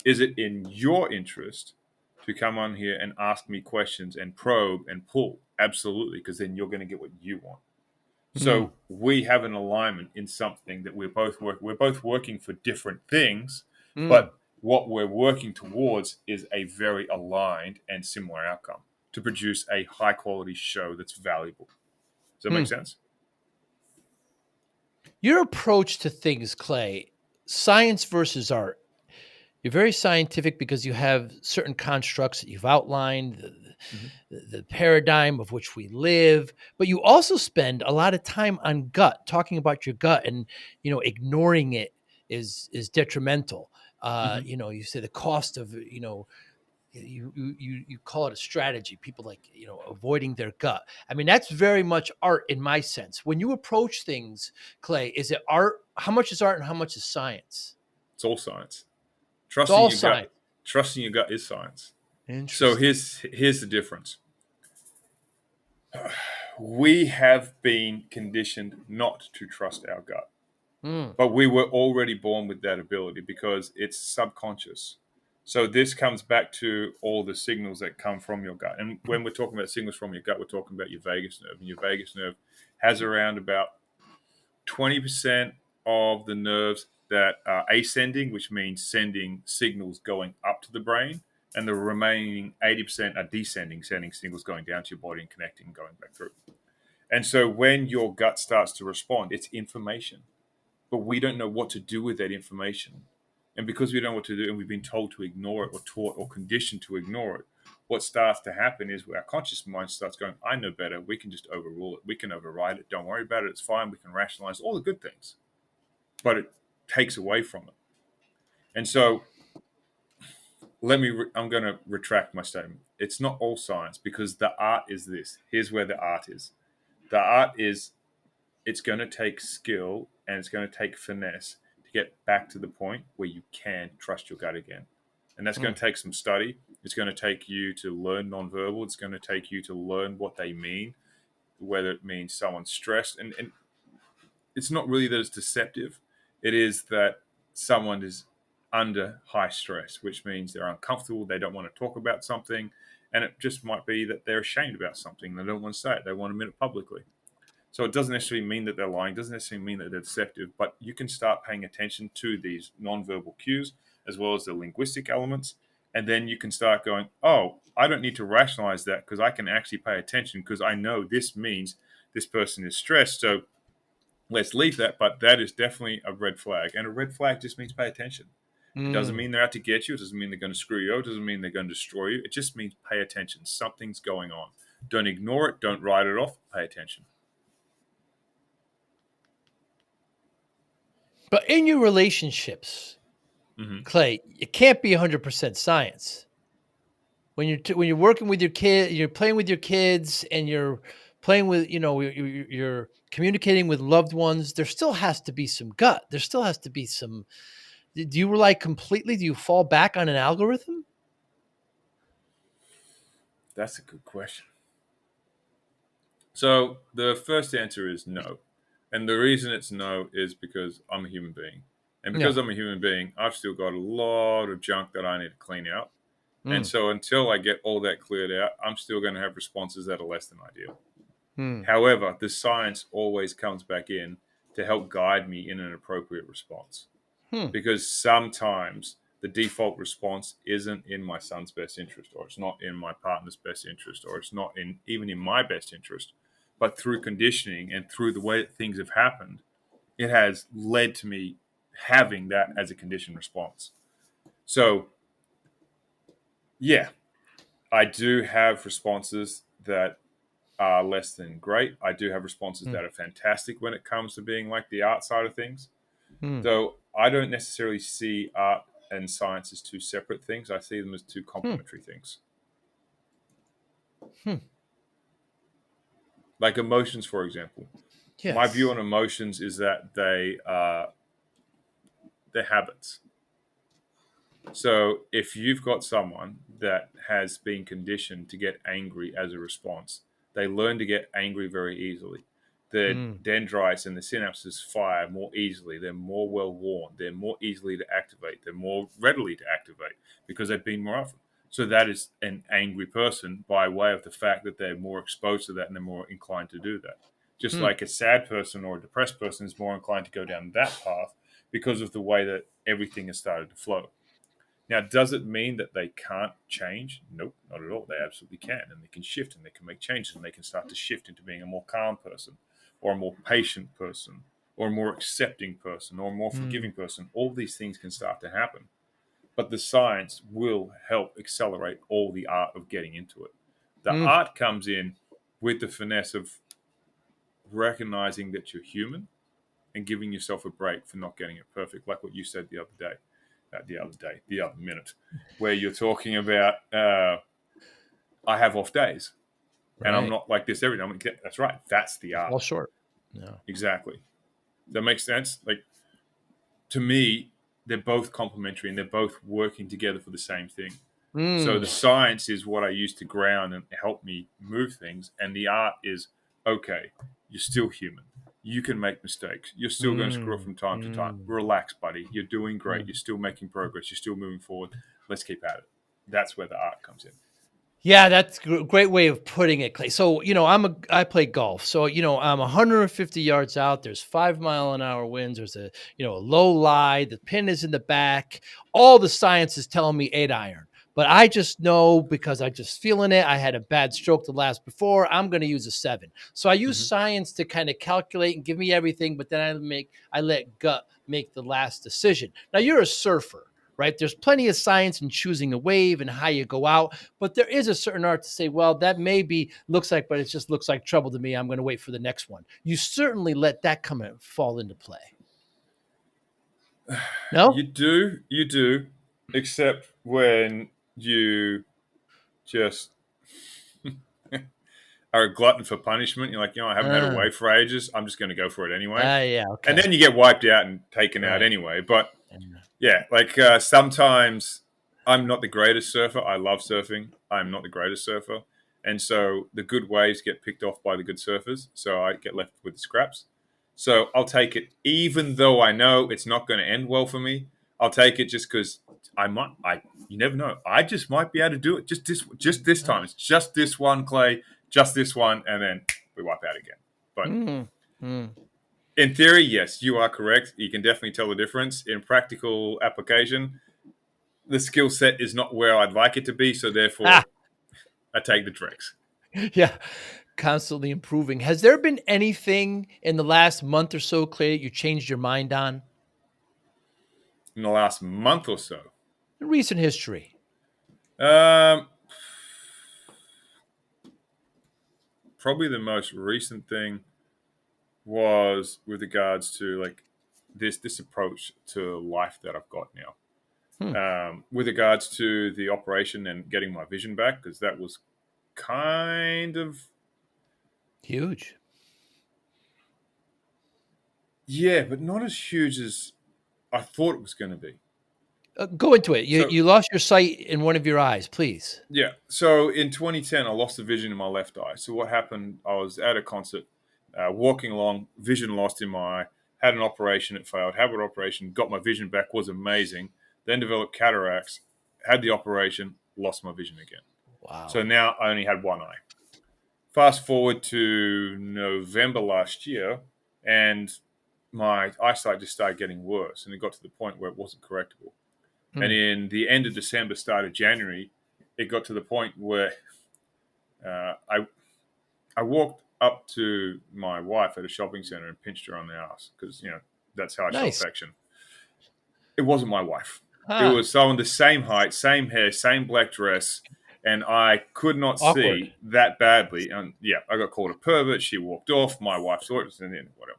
Is it in your interest to come on here and ask me questions and probe and pull? Absolutely, because then you're going to get what you want. Mm. So we have an alignment in something that we're both working for different things, Mm. but what we're working towards is a very aligned and similar outcome to produce a high quality show that's valuable. Does that Hmm. make sense? Your approach to things, Clay, science versus art. You're very scientific because you have certain constructs that you've outlined, Mm-hmm. the paradigm of which we live, but you also spend a lot of time on gut, talking about your gut, and ignoring it is detrimental. Mm-hmm. You say the cost of you call it a strategy. People like avoiding their gut. I mean, that's very much art in my sense. When you approach things, Clay, is it art? How much is art and how much is science? It's all science. It's Trusting all your gut, science. trusting your gut is science. So Interesting. here's the difference. We have been conditioned not to trust our gut. Mm. But we were already born with that ability because it's subconscious. So this comes back to all the signals that come from your gut. And when we're talking about signals from your gut, we're talking about your vagus nerve. And your vagus nerve has around about 20% of the nerves that are ascending, which means sending signals going up to the brain. And the remaining 80% are descending, sending signals going down to your body and connecting and going back through. And so when your gut starts to respond, it's information, but we don't know what to do with that information. And because we don't know what to do and we've been told to ignore it or taught or conditioned to ignore it, what starts to happen is our conscious mind starts going, I know better. We can just overrule it. We can override it. Don't worry about it. It's fine. We can rationalize all the good things, but it takes away from it. And so I'm going to retract my statement. It's not all science, because the art is this. Here's where the art is. The art is, it's going to take skill and it's going to take finesse to get back to the point where you can trust your gut again. And that's going Mm. to take some study. It's going to take you to learn nonverbal. It's going to take you to learn what they mean, whether it means someone's stressed. And it's not really that it's deceptive. It is that someone is under high stress, which means they're uncomfortable. They don't want to talk about something. And it just might be that they're ashamed about something. They don't want to say it. They want to admit it publicly. So it doesn't necessarily mean that they're lying, doesn't necessarily mean that they're deceptive, but you can start paying attention to these nonverbal cues as well as the linguistic elements. And then you can start going, oh, I don't need to rationalize that because I can actually pay attention because I know this means this person is stressed. So let's leave that. But that is definitely a red flag. And a red flag just means pay attention. It doesn't Mm. mean they're out to get you. It doesn't mean they're going to screw you. It doesn't mean they're going to destroy you. It just means pay attention. Something's going on. Don't ignore it. Don't write it off. Pay attention. But in your relationships, Mm-hmm. Clay, it can't be 100% science. When you're working with your kid, you're playing with your kids, and you're playing with you're communicating with loved ones. There still has to be some gut. There still has to be some. Do you rely completely? Do you fall back on an algorithm? That's a good question. So the first answer is no. And the reason it's no is because I'm a human being. And Yeah. because I'm a human being, I've still got a lot of junk that I need to clean out. And Mm. so until I get all that cleared out, I'm still going to have responses that are less than ideal. Mm. However, the science always comes back in to help guide me in an appropriate response. Hmm. Because sometimes the default response isn't in my son's best interest, or it's not in my partner's best interest, or it's not in even in my best interest. But through conditioning and through the way that things have happened, it has led to me having that as a conditioned response. So, yeah, I do have responses that are less than great. I do have responses Mm. that are fantastic when it comes to being like the art side of things. Mm. Though I don't necessarily see art and science as two separate things. I see them as two Hmm. complementary things. Hmm. Like emotions, for example. My view Yes. on emotions is that they are they're habits. So if you've got someone that has been conditioned to get angry as a response, they learn to get angry very easily. The Mm. dendrites and the synapses fire more easily. They're more well worn. They're more easily to activate. They're more readily to activate because they've been more often. So that is an angry person by way of the fact that they're more exposed to that and they're more inclined to do that. Just Hmm. like a sad person or a depressed person is more inclined to go down that path because of the way that everything has started to flow. Now, does it mean that they can't change? Nope, not at all. They absolutely can, and they can shift, and they can make changes, and they can start to shift into being a more calm person, or a more patient person, or a more accepting person, or a more Mm. forgiving person. All these things can start to happen, but the science will help accelerate all the art of getting into it. The Mm. art comes in with the finesse of recognizing that you're human and giving yourself a break for not getting it perfect, like what you said the other day, the other minute, where you're talking about I have off days and I'm Right. not like this every day. That's right. That's the You art. fall short. No. Exactly. That makes sense. Like to me, they're both complementary and they're both working together for the same thing. So Mm. the science is what I use to ground and help me move things, and the art is okay. You're still human. You can make mistakes. You're still going to screw up Mm. from time to time. Mm. Relax, buddy. You're doing great. Mm. You're still making progress. You're still moving forward. Let's keep at it. That's where the art comes in. Yeah, that's a great way of putting it, Clay. So, I play golf. So, I'm 150 yards out. There's 5-mile-an-hour winds. There's a low lie. The pin is in the back. All the science is telling me 8 iron. But I just know because I just feeling it. I had a bad stroke the last before. I'm going to use a 7. So I use Mm-hmm. science to kind of calculate and give me everything, but then I let gut make the last decision. Now you're a surfer, right? There's plenty of science in choosing a wave and how you go out, but there is a certain art to say, well, that maybe looks like, but it just looks like trouble to me. I'm going to wait for the next one. You certainly let that come and fall into play. No? You do, except when you just are a glutton for punishment. You're like, I haven't had a Uh, wave for ages. I'm just going to go for it anyway. yeah, And okay. then you get wiped out and taken out Right. anyway. But Yeah. yeah, like sometimes I'm not the greatest surfer. I love surfing. I'm not the greatest surfer. And so the good waves get picked off by the good surfers. So I get left with the scraps. So I'll take it, even though I know it's not going to end well for me. I'll take it just because you never know. I just might be able to do it just this time. It's just this one, Clay, just this one. And then we wipe out again. But Mm, mm. in theory, yes, you are correct. You can definitely tell the difference. In practical application, the skill set is not where I'd like it to be, so Ah, therefore I take the tricks. yeah. Constantly improving. Has there been anything in the last month or so, Clay, that you changed your mind on? In the last month or so, In recent history. um, probably the most recent thing was with regards to like this approach to life that I've got now. Hmm. With regards to the operation and getting my vision back, because that was kind of Huge. yeah, but not as huge as I thought it was going to be. Go into it. So You lost your sight in one of your eyes, please. yeah, so in 2010, I lost the vision in my left eye. So what happened? I was at a concert, walking along, vision lost in my eye. Had an operation, it failed. Had an operation, got my vision back, was amazing. Then developed cataracts. Had the operation, lost my vision again. So Wow. now I only had one eye. Fast forward to November last year, and my eyesight just started getting worse, and it got to the point where it wasn't correctable. And Mm. in the end of December, start of January, it got to the point where uh, I I walked up to my wife at a shopping center and pinched her on the ass because that's how I show Nice. affection. It wasn't my wife. It Huh. was someone the same height, same hair, same black dress, and I could not Awkward. see that badly. And yeah, I got called a pervert. She walked off. My wife saw it, and then whatever.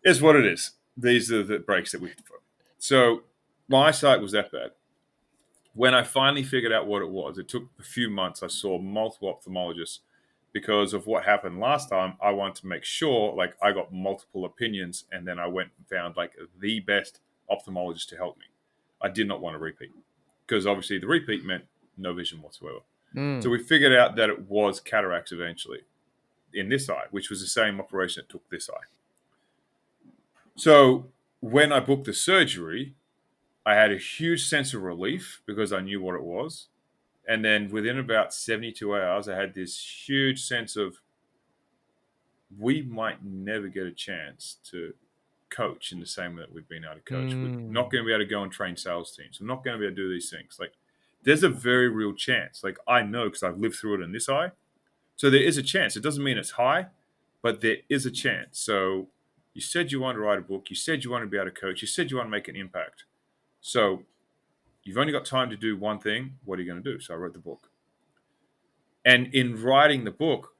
It's what it is. These are the breaks that we hit for. So my eyesight was that bad. When I finally figured out what it was, it took a few months. I saw multiple ophthalmologists because of what happened last time. I wanted to make sure, like, I got multiple opinions, and then I went and found like the best ophthalmologist to help me. I did not want to repeat because obviously the repeat meant no vision whatsoever. So Mm. we figured out that it was cataracts eventually in this eye, which was the same operation that took this eye. So when I booked the surgery, I had a huge sense of relief because I knew what it was. And then within about 72 hours, I had this huge sense of we might never get a chance to coach in the same way that we've been able to coach. We're not Mm. going to be able to go and train sales teams. We're not going to be able to do these things. Like, there's a very real chance. Like, I know because I've lived through it in this eye. So there is a chance. It doesn't mean it's high, but there is a chance. So you said you want to write a book. You said you want to be able to coach. You said you want to make an impact. So you've only got time to do one thing. What are you going to do? So I wrote the book. And in writing the book,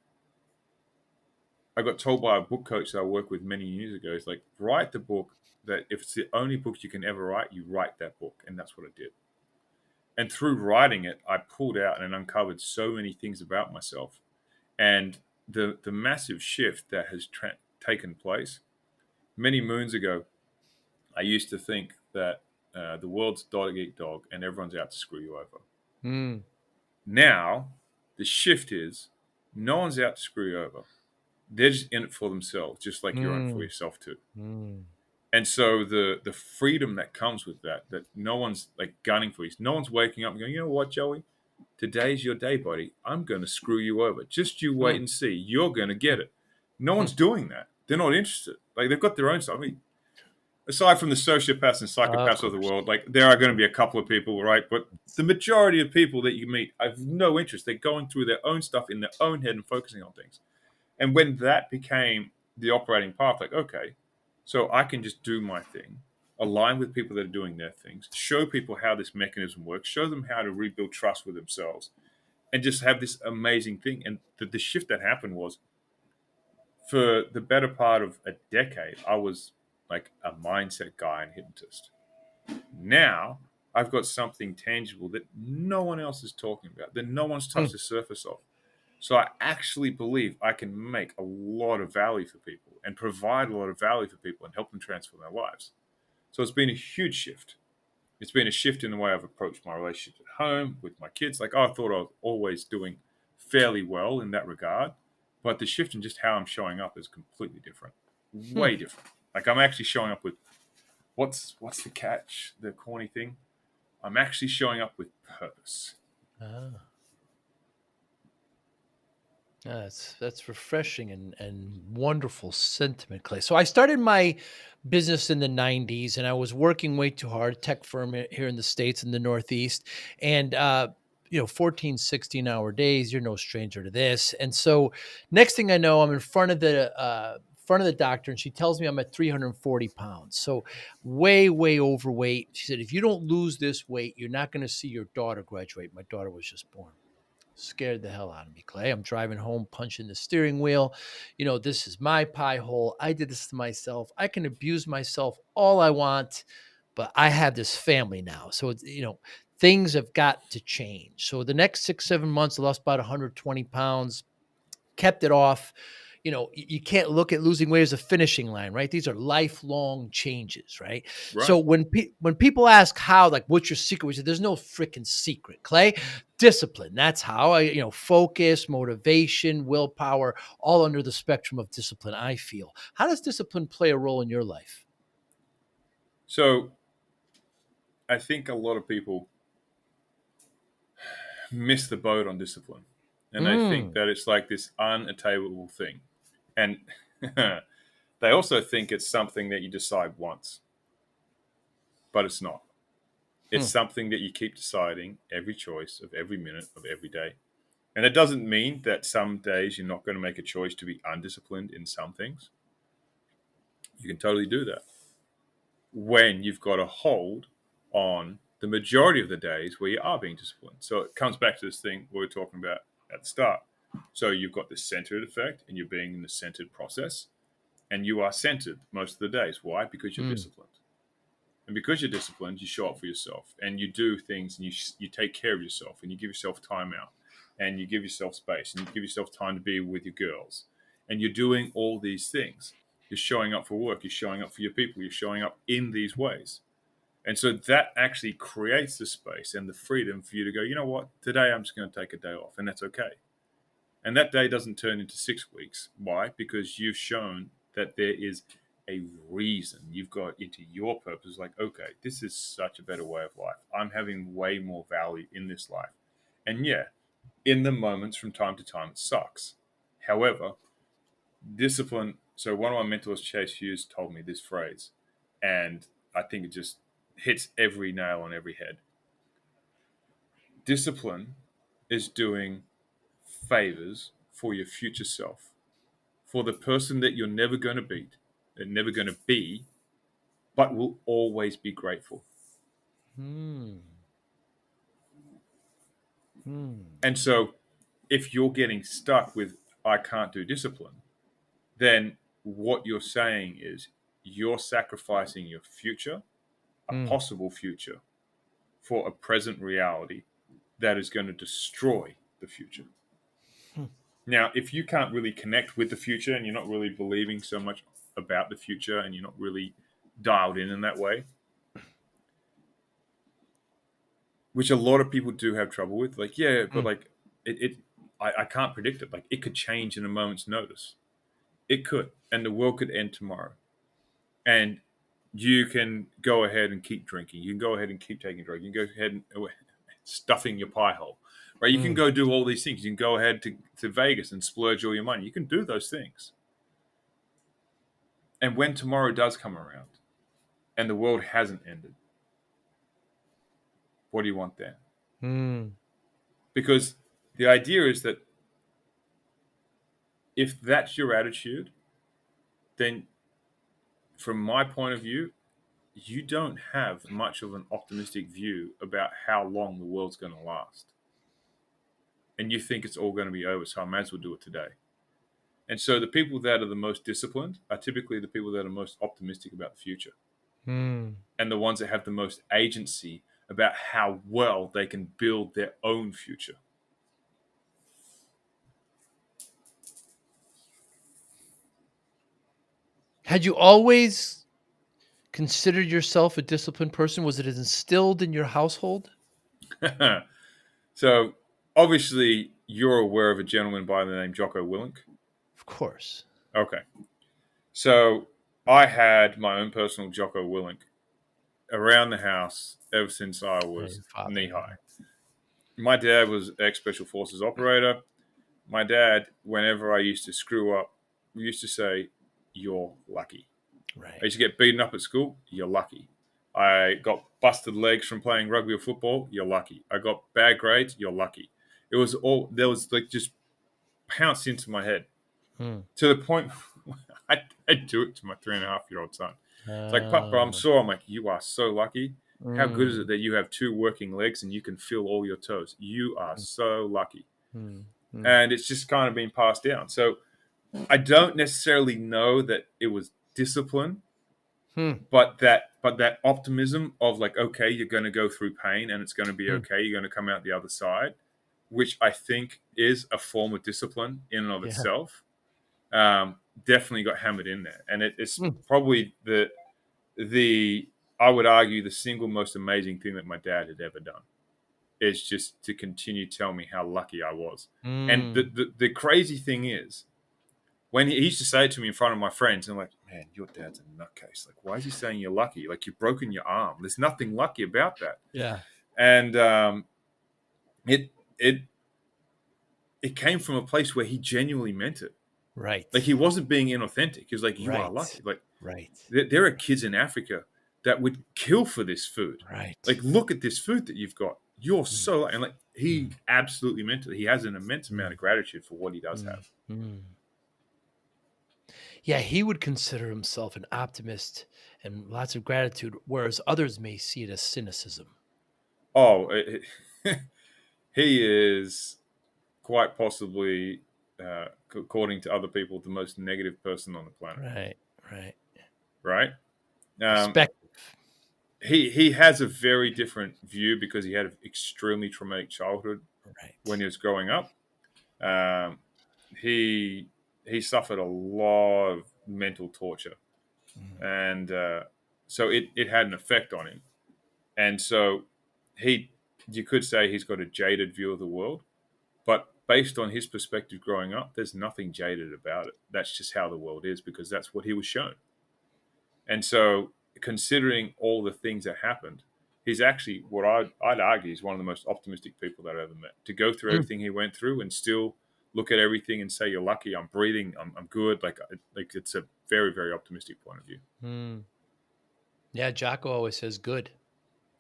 I got told by a book coach that I worked with many years ago, it's like, write the book that if it's the only book you can ever write, you write that book. And that's what I did. And through writing it, I pulled out and uncovered so many things about myself. And the massive shift that has taken place. Many moons ago, I used to think that the world's dog eat dog and everyone's out to screw you over. Mm. Now, the shift is no one's out to screw you over. They're just in it for themselves, just like you're in it for Mm. yourself too. Mm. And so the freedom that comes with that no one's like gunning for you. No one's waking up and going, you know what, Joey? Today's your day, buddy. I'm going to screw you over. Just you wait Mm. and see. You're going to get it. No one's Mm. doing that. They're not interested. Like, they've got their own stuff. I mean, aside from the sociopaths and Of psychopaths of the course. world, like, there are going to be a couple of people, right? But the majority of people that you meet have no interest. They're going through their own stuff in their own head and focusing on things. And when that became the operating path, like, okay, so I can just do my thing, align with people that are doing their things, show people how this mechanism works, show them how to rebuild trust with themselves, and just have this amazing thing. And the shift that happened was, for the better part of a decade, I was like a mindset guy and hypnotist. Now I've got something tangible that no one else is talking about, that no one's touched Mm. the surface of. So I actually believe I can make a lot of value for people and provide a lot of value for people and help them transform their lives. So it's been a huge shift. It's been a shift in the way I've approached my relationships at home with my kids. Like, I thought I was always doing fairly well in that regard, but the shift in just how I'm showing up is completely different, Hmm. way different. Like, I'm actually showing up with what's the catch? The corny thing. I'm actually showing up with purpose. Ah. That's refreshing and wonderful sentiment, Clay. So I started my business in the 90s and I was working way too hard, tech firm here in the States in the Northeast. And 14, 16-hour days, you're no stranger to this. And so next thing I know, I'm in front of the doctor and she tells me I'm at 340 pounds. So way, way overweight. She said, if you don't lose this weight, you're not going to see your daughter graduate. My daughter was just born. Scared the hell out of me, Clay. I'm driving home, punching the steering wheel. This is my pie hole. I did this to myself. I can abuse myself all I want, but I have this family now. So, things have got to change. So, the next 6, 7 months, I lost about 120 pounds, kept it off. you can't look at losing weight as a finishing line, right? These are lifelong changes, right? Right. So when people ask how, like, what's your secret? We say there's no freaking secret, Clay. Discipline. That's how focus, motivation, willpower, all under the spectrum of discipline, I feel. How does discipline play a role in your life? So I think a lot of people miss the boat on discipline. And they think Mm, that it's like this unattainable thing. And they also think it's something that you decide once, but it's not. It's hmm, something that you keep deciding every choice of every minute of every day. And it doesn't mean that some days you're not going to make a choice to be undisciplined in some things. You can totally do that when you've got a hold on the majority of the days where you are being disciplined. So it comes back to this thing we were talking about at the start. So you've got this centered effect and you're being in the centered process, and you are centered most of the days. Why? Because you're mm, disciplined. And because you're disciplined, you show up for yourself and you do things, and you take care of yourself, and you give yourself time out, and you give yourself space, and you give yourself time to be with your girls. And you're doing all these things. You're showing up for work, you're showing up for your people, you're showing up in these ways. And so that actually creates the space and the freedom for you to go, you know what, today I'm just going to take a day off, and that's okay. And that day doesn't turn into 6 weeks. Why? Because you've shown that there is a reason. You've got into your purpose, like, okay, this is such a better way of life. I'm having way more value in this life. And yeah, in the moments from time to time, it sucks. However, discipline. So one of my mentors, Chase Hughes, told me this phrase, and I think it just hits every nail on every head. Discipline is doing favors for your future self, for the person that you're never going to beat, and never going to be, but will always be grateful. mm, mm, And so, if you're getting stuck with, I can't do discipline, then what you're saying is you're sacrificing your future, a mm. possible future, for a present reality that is going to destroy the future. Hmm. Now, if you can't really connect with the future and you're not really believing so much about the future and you're not really dialed in that way, which a lot of people do have trouble with. Like, yeah, but Mm. like I can't predict it. Like, it could change in a moment's notice. It could, and the world could end tomorrow. And you can go ahead and keep drinking. You can go ahead and keep taking drugs. You can go ahead and stuffing your pie hole, right? You can Mm. go do all these things. You can go ahead to Vegas and splurge all your money. You can do those things. And when tomorrow does come around and the world hasn't ended, what do you want then? Mm. Because the idea is that if that's your attitude, then from my point of view, you don't have much of an optimistic view about how long the world's going to last. And you think it's all going to be over, so I might as well do it today. And so the people that are the most disciplined are typically the people that are most optimistic about the future, Mm. and the ones that have the most agency about how well they can build their own future. Had you always considered yourself a disciplined person? Was it instilled in your household? So obviously you're aware of a gentleman by the name Jocko Willink. Of course. Okay. So I had my own personal Jocko Willink around the house ever since I Yeah, was your father. knee high. Yeah. My dad was ex special forces operator. My dad, whenever I used to screw up, used to say, "You're lucky." I Right. used to get beaten up at school. You're lucky. I got busted legs from playing rugby or football. You're lucky. I got bad grades. You're lucky. It was all there was like just pounced into my head Mm. to the point I do it to my 3.5-year-old son. It's like, Papa, I'm Uh, sore. I'm like, you are so lucky. How good is it mm, that you have two working legs and you can feel all your toes? You are so lucky. mm, mm, And it's just kind of been passed down. So I don't necessarily know that it was discipline, mm, but that optimism of like, okay, you're going to go through pain and it's going to be mm. okay. You're going to come out the other side, which I think is a form of discipline in and of Yeah. itself. definitely got hammered in there. And it's Mm. probably the I would argue the single most amazing thing that my dad had ever done is just to continue telling me how lucky I was. And Mm. the crazy thing is, when he used to say it to me in front of my friends, I'm like, man, your dad's a nutcase. Like, why is he saying you're lucky? Like, you've broken your arm. There's nothing lucky about that. Yeah. And it it it came from a place where he genuinely meant it. Like, Right. he wasn't being inauthentic. He was like, you are Right. lucky. Like, Right. there are kids in Africa that would kill for this food. Right. Like, look at this food that you've got. You're Mm. so, and like, he Mm. absolutely meant it. He has an immense amount Mm. of gratitude for what he does Mm. have. Mm. Yeah, he would consider himself an optimist and lots of gratitude, whereas others may see it as cynicism. Oh, he is quite possibly, according to other people, the most negative person on the planet. Right. Right. Right? Um, Perspective. he has a very different view because he had an extremely traumatic childhood when Right. he was growing up. Um, he he suffered a lot of mental torture, Mm. and so it had an effect on him. And so he, you could say he's got a jaded view of the world, but based on his perspective growing up, there's nothing jaded about it. That's just how the world is because that's what he was shown. And so, considering all the things that happened, he's actually what I'd argue is one of the most optimistic people that I've ever met. To go through Mm. everything he went through and still look at everything and say, "You're lucky. I'm breathing. I'm good." Like it's a very very optimistic point of view. Mm. Yeah, Jocko always says good.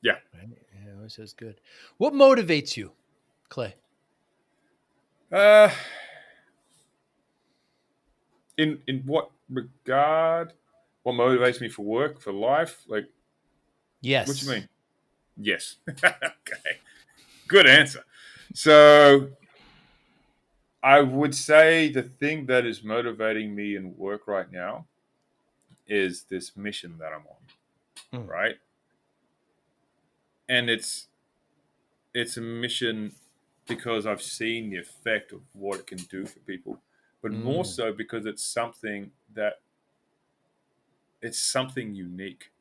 Yeah. Right? Yeah, always says good. What motivates you, Clay? Uh, in what regard? What motivates me for work, for life? Like, what do you Yes. mean? Yes. Okay. Good answer. So I would say the thing that is motivating me in work right now is this mission that I'm on, Mm. right? And it's a mission because I've seen the effect of what it can do for people, but more Mm. so because it's something unique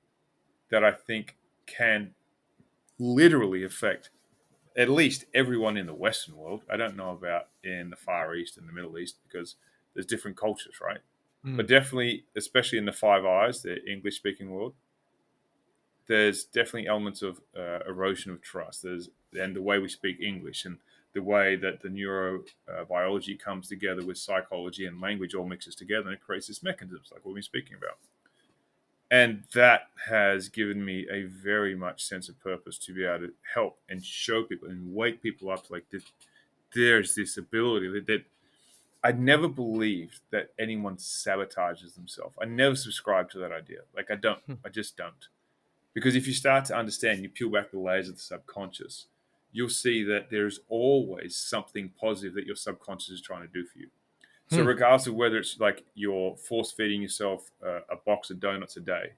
that I think can literally affect at least everyone in the Western world. I don't know about in the Far East and the Middle East because there's different cultures, right? But Mm. definitely, especially in the Five Eyes, the English speaking world, there's definitely elements of erosion of trust. And the way we speak English and the way that the neurobiology comes together with psychology and language all mixes together and it creates this mechanisms like what we've been speaking about. And that has given me a very much sense of purpose to be able to help and show people and wake people up to like this. There's this ability that I never believed that anyone sabotages themselves. I never subscribed to that idea. Like I don't. Hmm. I just don't. Because if you start to understand, you peel back the layers of the subconscious, you'll see that there's always something positive that your subconscious is trying to do for you. So, Hmm. regardless of whether it's like you're force feeding yourself a box of donuts a day,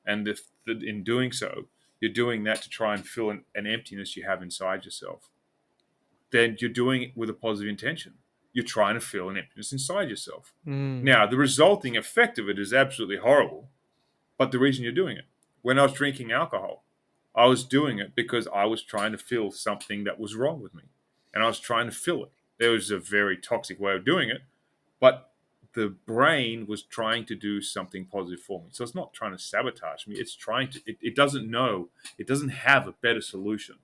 and in doing so, you're doing that to try and fill an emptiness you have inside yourself, then you're doing it with a positive intention. You're trying to fill an emptiness inside yourself. Mm. Now, the resulting effect of it is absolutely horrible, but the reason you're doing it. When I was drinking alcohol, I was doing it because I was trying to fill something that was wrong with me. And I was trying to fill it. There was a very toxic way of doing it, but the brain was trying to do something positive for me. So it's not trying to sabotage me. It's trying to, it doesn't know, it doesn't have a better solution.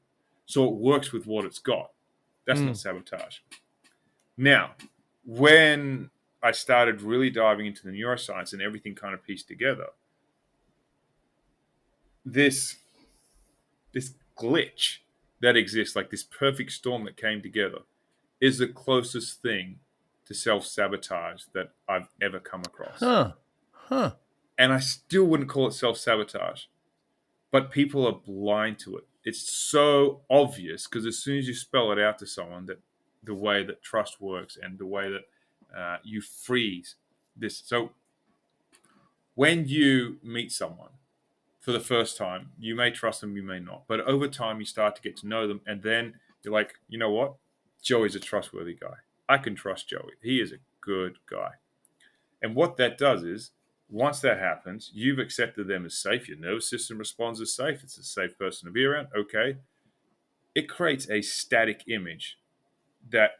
So it works with what it's got. That's not Mm. sabotage. Now, when I started really diving into the neuroscience and everything kind of pieced together, this this glitch that exists, like this perfect storm that came together, is the closest thing to self sabotage that I've ever come across. Huh. Huh. And I still wouldn't call it self sabotage, but people are blind to it. It's so obvious because as soon as you spell it out to someone that the way that trust works and the way that you freeze this. So when you meet someone for the first time, you may trust them, you may not. But over time, you start to get to know them. And then you're like, you know what? Joey's a trustworthy guy. I can trust Joey. He is a good guy. And what that does is, once that happens, you've accepted them as safe. Your nervous system responds as safe. It's a safe person to be around. Okay. It creates a static image that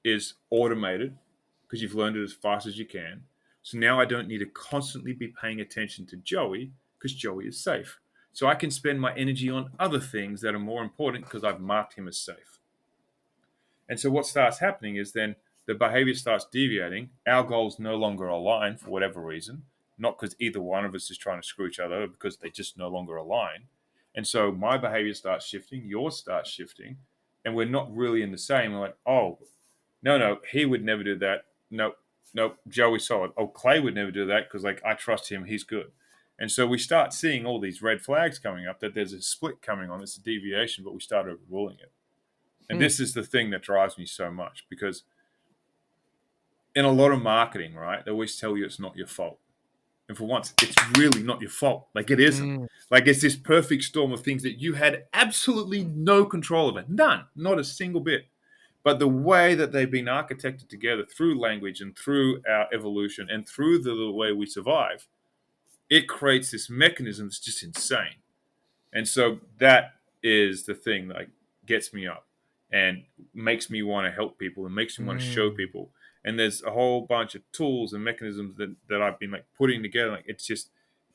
is automated because you've learned it as fast as you can. So now I don't need to constantly be paying attention to Joey because Joey is safe. So I can spend my energy on other things that are more important because I've marked him as safe. And so what starts happening is then the behavior starts deviating. Our goals no longer align for whatever reason, not because either one of us is trying to screw each other, but because they just no longer align. And so my behavior starts shifting, yours starts shifting, and we're not really in the same. We're like, oh, no, he would never do that. Nope, Joey solid. Oh, Clay would never do that because like I trust him, he's good. And so we start seeing all these red flags coming up that there's a split coming on. It's a deviation, but we start overruling it. And this is the thing that drives me so much because in a lot of marketing, right, they always tell you it's not your fault. And for once, it's really not your fault. Like it isn't. Like it's this perfect storm of things that you had absolutely no control over. None. Not a single bit. But the way that they've been architected together through language and through our evolution and through the way we survive, it creates this mechanism that's just insane. And so that is the thing that gets me up and makes me want to help people and makes me want to show people. And there's a whole bunch of tools and mechanisms that I've been like putting together. Like it's just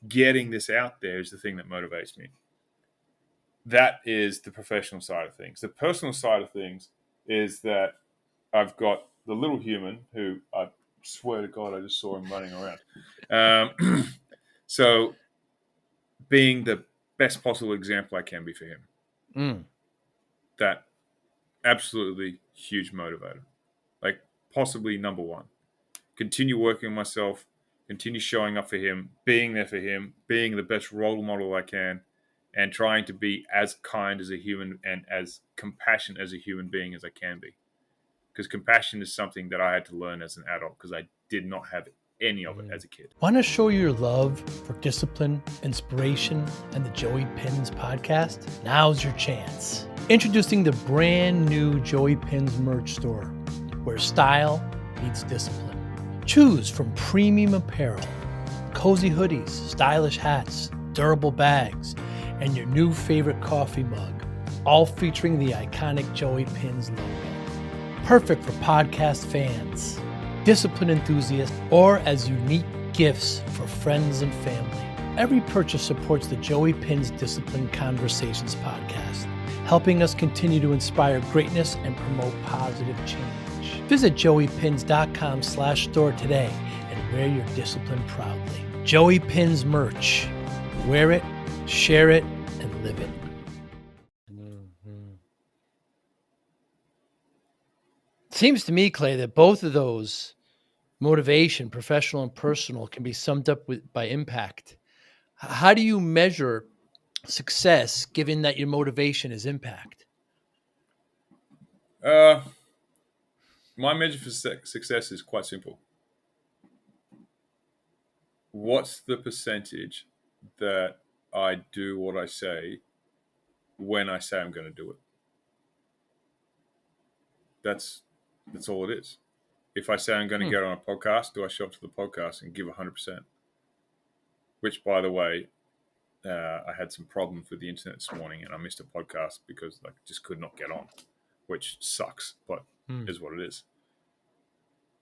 getting this out there is the thing that motivates me. That is the professional side of things. The personal side of things is that I've got the little human who I swear to God I just saw him running around. So being the best possible example I can be for him. That absolutely huge motivator. Like possibly number one. Continue working on myself, continue showing up for him, being there for him, being the best role model I can, and trying to be as kind as a human and as compassionate as a human being as I can be. Because compassion is something that I had to learn as an adult because I did not have any of it as a kid. Want to show your love for discipline, inspiration, and the Joey Pinz podcast? Now's your chance. Introducing the brand new Joey Pinz merch store, where style meets discipline. Choose from premium apparel, cozy hoodies, stylish hats, durable bags, and your new favorite coffee mug, all featuring the iconic Joey Pinz logo. Perfect for podcast fans, discipline enthusiasts, or as unique gifts for friends and family. Every purchase supports the Joey Pinz Discipline Conversations podcast, helping us continue to inspire greatness and promote positive change. Visit joeypins.com/store today and wear your discipline proudly. Joey Pinz merch. Wear it, share it, and live it. Seems to me, Clay, that both of those, motivation, professional and personal, can be summed up by impact. How do you measure success given that your motivation is impact? My measure for success is quite simple. What's the percentage that I do what I say when I say I'm going to do it? That's all it is. If I say I'm going to get on a podcast, do I show up to the podcast and give 100%? Which, by the way, I had some problems with the internet this morning and I missed a podcast because I just could not get on, which sucks, but is what it is.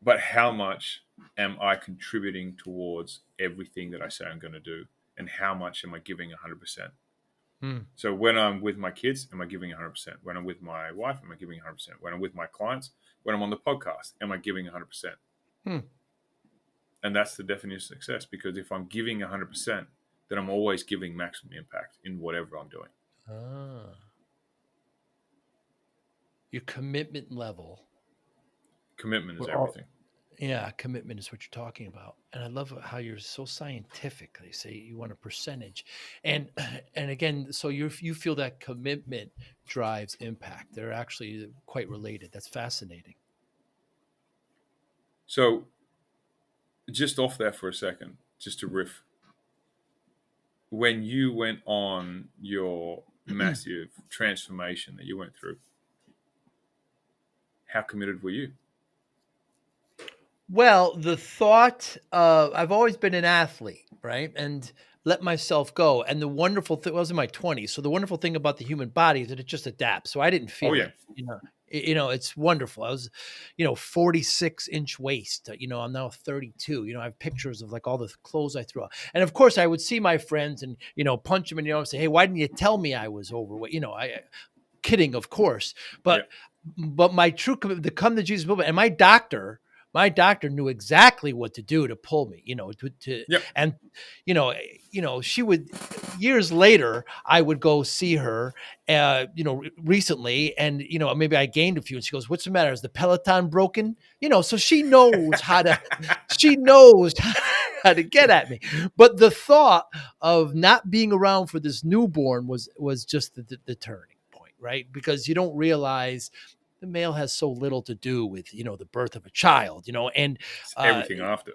But how much am I contributing towards everything that I say I'm going to do? And how much am I giving 100%? So when I'm with my kids, am I giving 100%? When I'm with my wife, am I giving 100%? When I'm with my clients, when I'm on the podcast, am I giving 100%? And that's the definition of success, because if I'm giving 100%, then I'm always giving maximum impact in whatever I'm doing. Your commitment level. Commitment is everything. Yeah, commitment is what you're talking about. And I love how you're so scientific. They say you want a percentage. And again, so you feel that commitment drives impact. They're actually quite related. That's fascinating. So just off there for a second, just to riff. When you went on your massive transformation that you went through, how committed were you? Well, the thought of I've always been an athlete, right? And let myself go. And the wonderful thing, I was in my 20s. So the wonderful thing about the human body is that it just adapts. So I didn't Oh feel yeah, it, it's wonderful. I was, 46-inch waist. I'm now 32. I have pictures of like all the clothes I threw out. And of course I would see my friends and, punch them and, say, hey, why didn't you tell me I was overweight? Kidding, of course, yeah. but my true the come to Jesus movement, and my doctor knew exactly what to do to pull me, Yep. and she would years later I would go see her, recently, and maybe I gained a few, and she goes, "What's the matter? Is the Peloton broken?" So she knows how to get at me. But the thought of not being around for this newborn was just the turning point, right? Because you don't realize the male has so little to do with the birth of a child, and It's uh, everything after.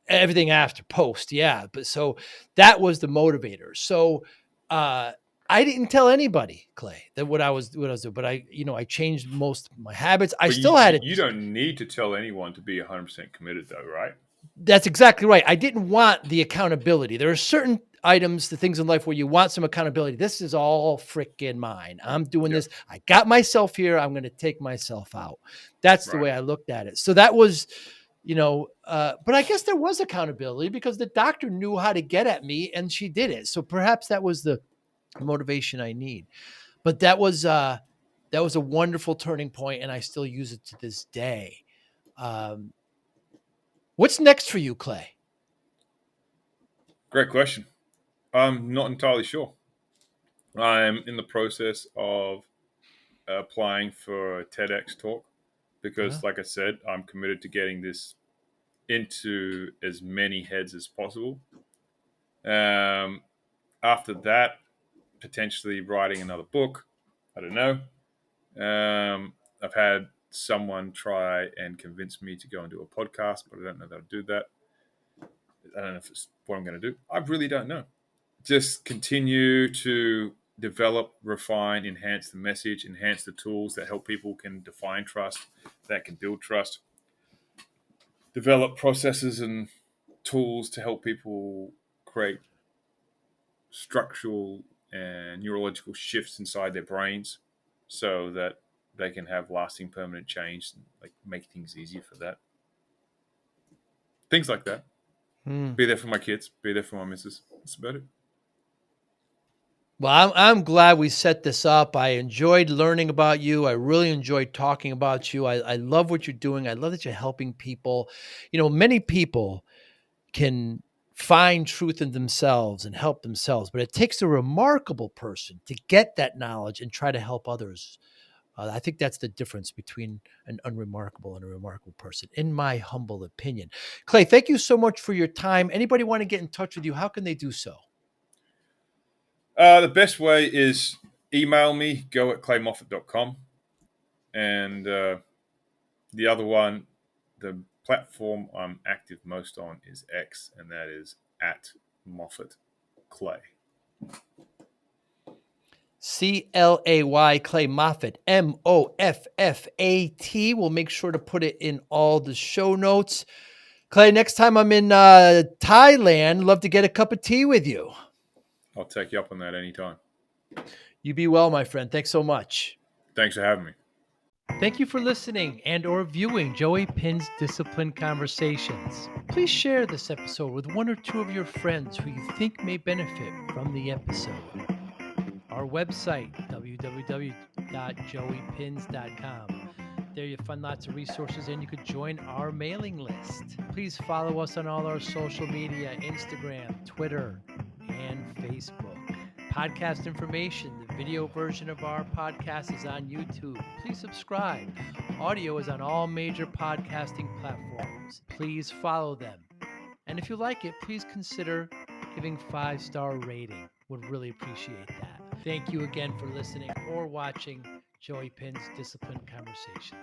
everything after post, yeah. But so that was the motivator. So uh, I didn't tell anybody, Clay, that what I was doing, but I changed most of my habits. I But you still had it. you don't need to tell anyone to be 100% committed, though, right? That's exactly right. I didn't want the accountability. There are certain items, the things in life where you want some accountability. This is all freaking mine. I'm doing Yeah. this. I got myself here. I'm going to take myself out. That's the Right. way I looked at it. So that was, but I guess there was accountability because the doctor knew how to get at me and she did it. So perhaps that was the motivation I need. But that was a wonderful turning point, and I still use it to this day. Um, what's next for you, Clay? Great question. I'm not entirely sure. I'm in the process of applying for a TEDx talk Uh, because, like I said, I'm committed to getting this into as many heads as possible. Um, After that, potentially writing another book. I don't know. I've had someone try and convince me to go and do a podcast, but I don't know how to do that. I don't know if it's what I'm going to do. I really don't know. Just continue to develop, refine, enhance the message, enhance the tools that help people can define trust, that can build trust, develop processes and tools to help people create structural and neurological shifts inside their brains so that they can have lasting permanent change and like make things easier for that. Things like that. hmm. Be there for my kids, be there for my missus. That's about it. Well, I'm glad we set this up. I enjoyed learning about you. I really enjoyed talking about you. I love what you're doing. I love that you're helping people. Many people can find truth in themselves and help themselves, but it takes a remarkable person to get that knowledge and try to help others. I think that's the difference between an unremarkable and a remarkable person, in my humble opinion. Clay, thank you so much for your time. Anybody want to get in touch with you? How can they do so? The best way is email me, go@claymoffat.com. And the other one, the platform I'm active most on is X, and that is at Moffat Clay. Clay, Clay Moffat, Moffat. We'll make sure to put it in all the show notes. Clay, next time I'm in Thailand, love to get a cup of tea with you. I'll take you up on that anytime. You be well, my friend. Thanks so much. Thanks for having me. Thank you for listening and or viewing Joey Pinz Discipline Conversations. Please share this episode with one or two of your friends who you think may benefit from the episode. Our website, www.joeypins.com. There you'll find lots of resources and you could join our mailing list. Please follow us on all our social media, Instagram, Twitter, and Facebook. Podcast information, the video version of our podcast is on YouTube. Please subscribe. Audio is on all major podcasting platforms. Please follow them. And if you like it, please consider giving 5-star rating. Would really appreciate that. Thank you again for listening or watching Joey Pin's Discipline Conversations.